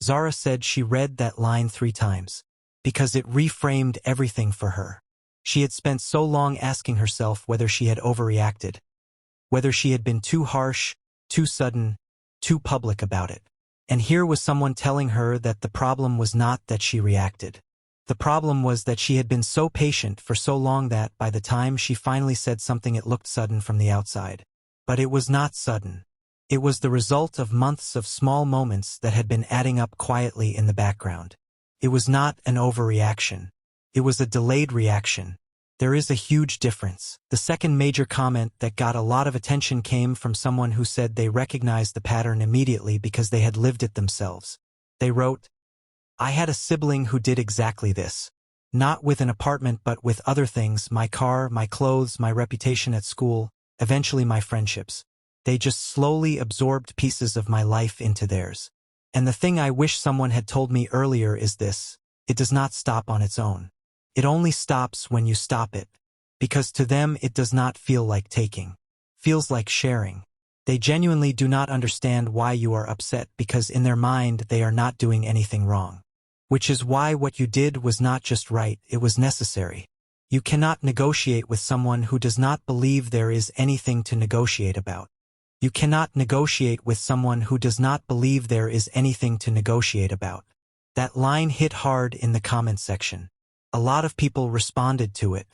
Zara said she read that line 3 times, because it reframed everything for her. She had spent so long asking herself whether she had overreacted, whether she had been too harsh, too sudden, too public about it. And here was someone telling her that the problem was not that she reacted. The problem was that she had been so patient for so long that, by the time she finally said something, it looked sudden from the outside. But it was not sudden. It was the result of months of small moments that had been adding up quietly in the background. It was not an overreaction. It was a delayed reaction. There is a huge difference. The second major comment that got a lot of attention came from someone who said they recognized the pattern immediately because they had lived it themselves. They wrote, "I had a sibling who did exactly this. Not with an apartment but with other things, my car, my clothes, my reputation at school, eventually my friendships. They just slowly absorbed pieces of my life into theirs. And the thing I wish someone had told me earlier is this: it does not stop on its own. It only stops when you stop it. Because to them it does not feel like taking. Feels like sharing. They genuinely do not understand why you are upset because in their mind they are not doing anything wrong. Which is why what you did was not just right, it was necessary. You cannot negotiate with someone who does not believe there is anything to negotiate about. You cannot negotiate with someone who does not believe there is anything to negotiate about." That line hit hard in the comment section. A lot of people responded to it.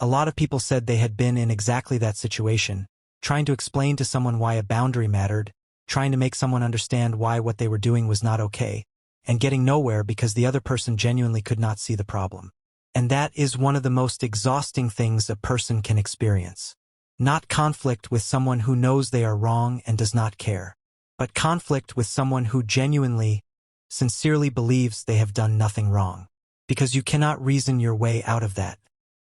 A lot of people said they had been in exactly that situation, trying to explain to someone why a boundary mattered, trying to make someone understand why what they were doing was not okay, and getting nowhere because the other person genuinely could not see the problem. And that is one of the most exhausting things a person can experience. Not conflict with someone who knows they are wrong and does not care, but conflict with someone who genuinely, sincerely believes they have done nothing wrong. Because you cannot reason your way out of that.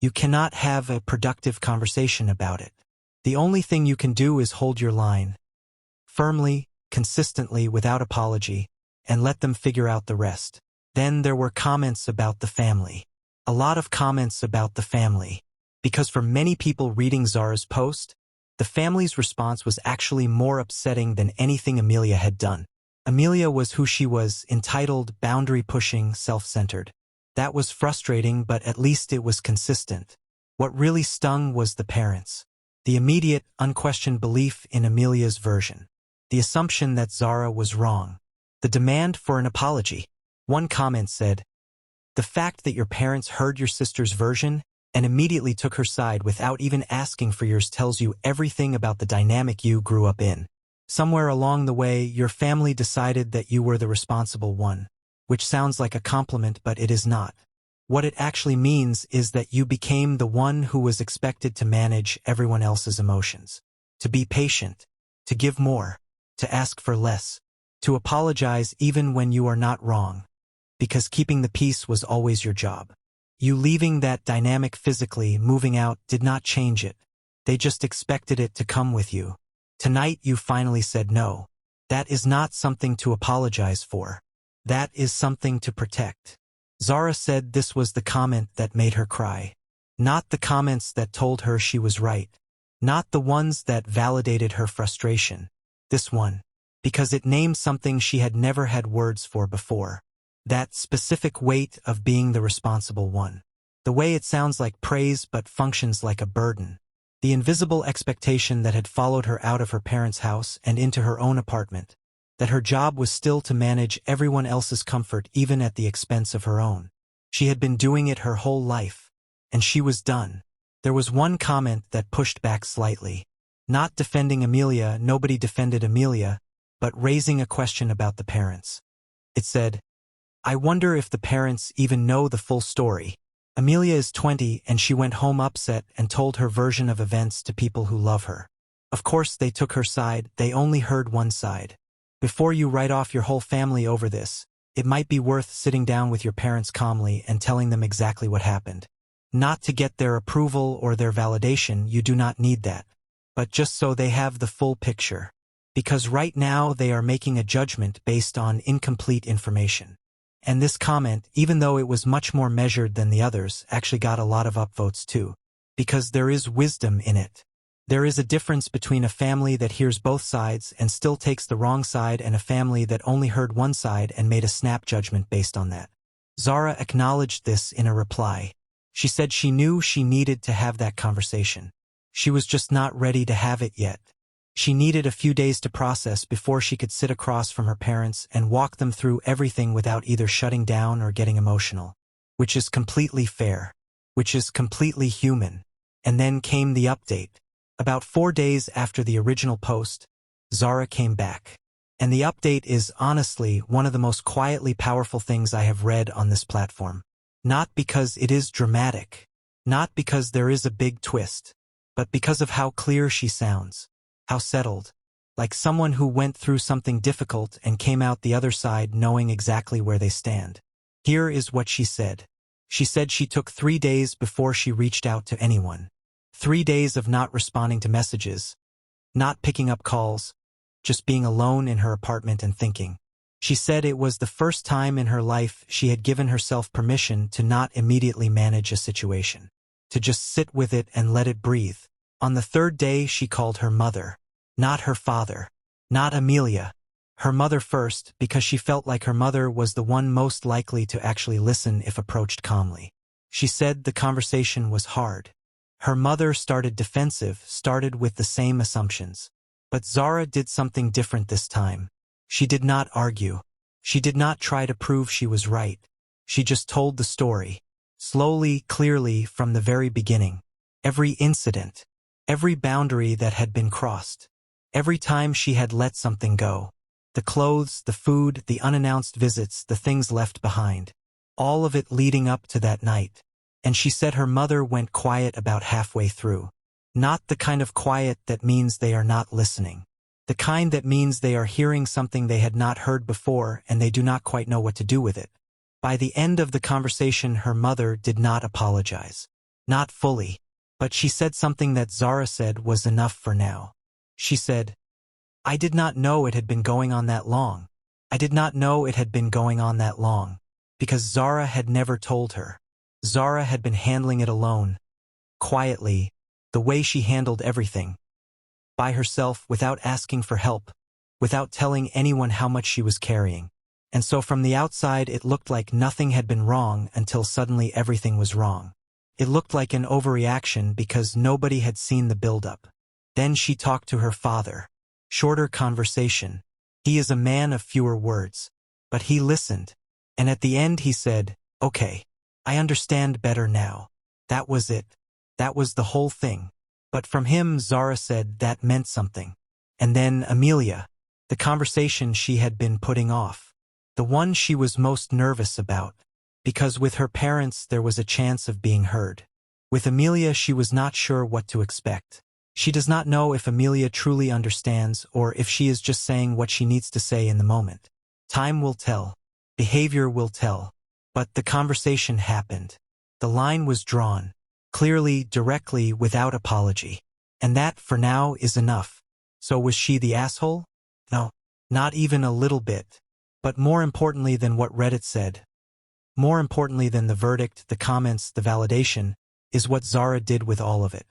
You cannot have a productive conversation about it. The only thing you can do is hold your line. Firmly, consistently, without apology, and let them figure out the rest. Then there were comments about the family. A lot of comments about the family. Because for many people reading Zara's post, the family's response was actually more upsetting than anything Amelia had done. Amelia was who she was, entitled, boundary-pushing, self-centered. That was frustrating, but at least it was consistent. What really stung was the parents. The immediate, unquestioned belief in Amelia's version. The assumption that Zara was wrong. The demand for an apology. One comment said, "The fact that your parents heard your sister's version and immediately took her side without even asking for yours tells you everything about the dynamic you grew up in. Somewhere along the way, your family decided that you were the responsible one." Which sounds like a compliment, but it is not. What it actually means is that you became the one who was expected to manage everyone else's emotions. To be patient. To give more. To ask for less. To apologize even when you are not wrong. Because keeping the peace was always your job. You leaving that dynamic physically, moving out, did not change it. They just expected it to come with you. Tonight you finally said no. That is not something to apologize for. That is something to protect. Zara said this was the comment that made her cry. Not the comments that told her she was right. Not the ones that validated her frustration. This one. Because it named something she had never had words for before. That specific weight of being the responsible one. The way it sounds like praise but functions like a burden. The invisible expectation that had followed her out of her parents' house and into her own apartment. That her job was still to manage everyone else's comfort even at the expense of her own. She had been doing it her whole life. And she was done. There was one comment that pushed back slightly. Not defending Amelia, nobody defended Amelia, but raising a question about the parents. It said, "I wonder if the parents even know the full story. Amelia is 20 and she went home upset and told her version of events to people who love her. Of course they took her side, they only heard one side. Before you write off your whole family over this, it might be worth sitting down with your parents calmly and telling them exactly what happened. Not to get their approval or their validation, you do not need that. But just so they have the full picture. Because right now they are making a judgment based on incomplete information." And this comment, even though it was much more measured than the others, actually got a lot of upvotes too. Because there is wisdom in it. There is a difference between a family that hears both sides and still takes the wrong side and a family that only heard one side and made a snap judgment based on that. Zara acknowledged this in a reply. She said she knew she needed to have that conversation. She was just not ready to have it yet. She needed a few days to process before she could sit across from her parents and walk them through everything without either shutting down or getting emotional. Which is completely fair. Which is completely human. And then came the update. About 4 days after the original post, Zara came back. And the update is honestly one of the most quietly powerful things I have read on this platform. Not because it is dramatic. Not because there is a big twist. But because of how clear she sounds. How settled. Like someone who went through something difficult and came out the other side knowing exactly where they stand. Here is what she said. She said she took 3 days before she reached out to anyone. 3 days of not responding to messages. Not picking up calls. Just being alone in her apartment and thinking. She said it was the first time in her life she had given herself permission to not immediately manage a situation. To just sit with it and let it breathe. On the 3rd day she called her mother. Not her father. Not Amelia. Her mother first, because she felt like her mother was the one most likely to actually listen if approached calmly. She said the conversation was hard. Her mother started defensive, started with the same assumptions. But Zara did something different this time. She did not argue. She did not try to prove she was right. She just told the story. Slowly, clearly, from the very beginning. Every incident. Every boundary that had been crossed. Every time she had let something go. The clothes, the food, the unannounced visits, the things left behind. All of it leading up to that night. And she said her mother went quiet about halfway through. Not the kind of quiet that means they are not listening. The kind that means they are hearing something they had not heard before and they do not quite know what to do with it. By the end of the conversation, her mother did not apologize. Not fully. But she said something that Zara said was enough for now. She said, "I did not know it had been going on that long. I did not know it had been going on that long." Because Zara had never told her. Zara had been handling it alone. Quietly. The way she handled everything. By herself, without asking for help. Without telling anyone how much she was carrying. And so from the outside it looked like nothing had been wrong until suddenly everything was wrong. It looked like an overreaction because nobody had seen the buildup. Then she talked to her father. Shorter conversation. He is a man of fewer words. But he listened. And at the end he said, "Okay. I understand better now." That was it. That was the whole thing. But from him, Zara said that meant something. And then Amelia. The conversation she had been putting off. The one she was most nervous about. Because with her parents there was a chance of being heard. With Amelia she was not sure what to expect. She does not know if Amelia truly understands or if she is just saying what she needs to say in the moment. Time will tell. Behavior will tell. But the conversation happened. The line was drawn. Clearly, directly, without apology. And that, for now, is enough. So was she the asshole? No. Not even a little bit. But more importantly than what Reddit said, more importantly than the verdict, the comments, the validation, is what Zara did with all of it.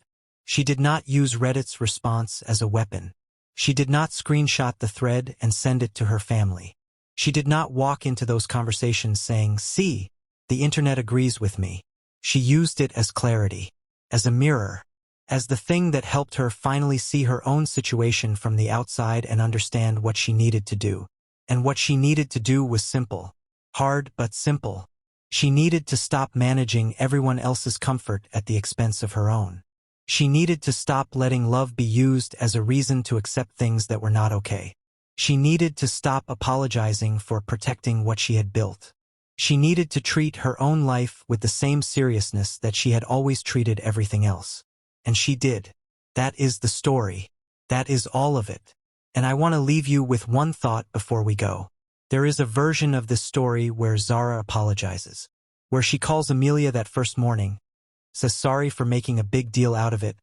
She did not use Reddit's response as a weapon. She did not screenshot the thread and send it to her family. She did not walk into those conversations saying, "See, the internet agrees with me." She used it as clarity, as a mirror, as the thing that helped her finally see her own situation from the outside and understand what she needed to do. And what she needed to do was simple. Hard but simple. She needed to stop managing everyone else's comfort at the expense of her own. She needed to stop letting love be used as a reason to accept things that were not okay. She needed to stop apologizing for protecting what she had built. She needed to treat her own life with the same seriousness that she had always treated everything else. And she did. That is the story. That is all of it. And I want to leave you with one thought before we go. There is a version of this story where Zara apologizes, where she calls Amelia that first morning, says sorry for making a big deal out of it,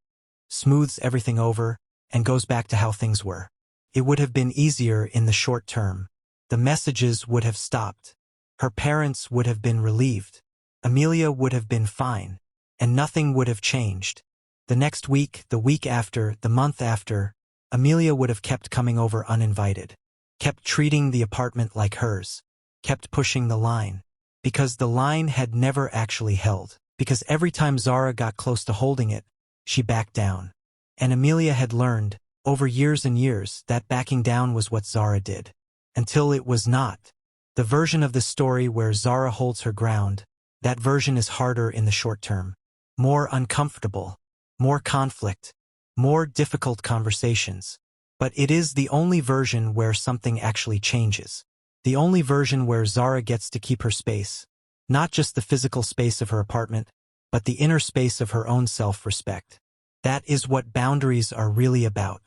smooths everything over, and goes back to how things were. It would have been easier in the short term. The messages would have stopped. Her parents would have been relieved. Amelia would have been fine. And nothing would have changed. The next week, the week after, the month after, Amelia would have kept coming over uninvited. Kept treating the apartment like hers. Kept pushing the line. Because the line had never actually held. Because every time Zara got close to holding it, she backed down. And Amelia had learned, over years and years, that backing down was what Zara did. Until it was not. The version of the story where Zara holds her ground, that version is harder in the short term. More uncomfortable. More conflict. More difficult conversations. But it is the only version where something actually changes. The only version where Zara gets to keep her space. Not just the physical space of her apartment, but the inner space of her own self-respect. That is what boundaries are really about.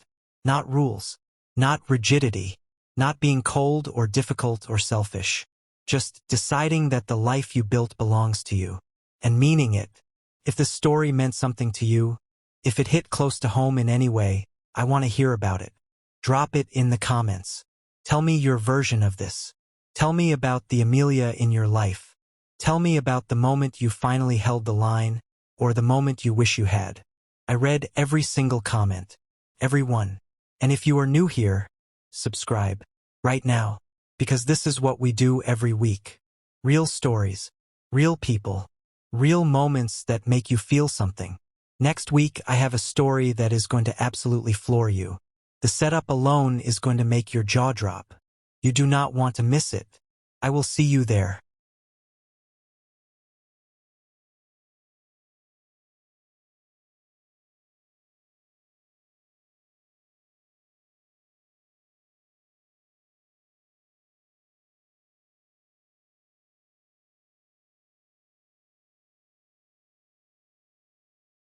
Not rules. Not rigidity. Not being cold or difficult or selfish. Just deciding that the life you built belongs to you. And meaning it. If the story meant something to you, if it hit close to home in any way, I want to hear about it. Drop it in the comments. Tell me your version of this. Tell me about the Amelia in your life. Tell me about the moment you finally held the line, or the moment you wish you had. I read every single comment. Every one. And if you are new here, subscribe. Right now. Because this is what we do every week. Real stories. Real people. Real moments that make you feel something. Next week I have a story that is going to absolutely floor you. The setup alone is going to make your jaw drop. You do not want to miss it. I will see you there.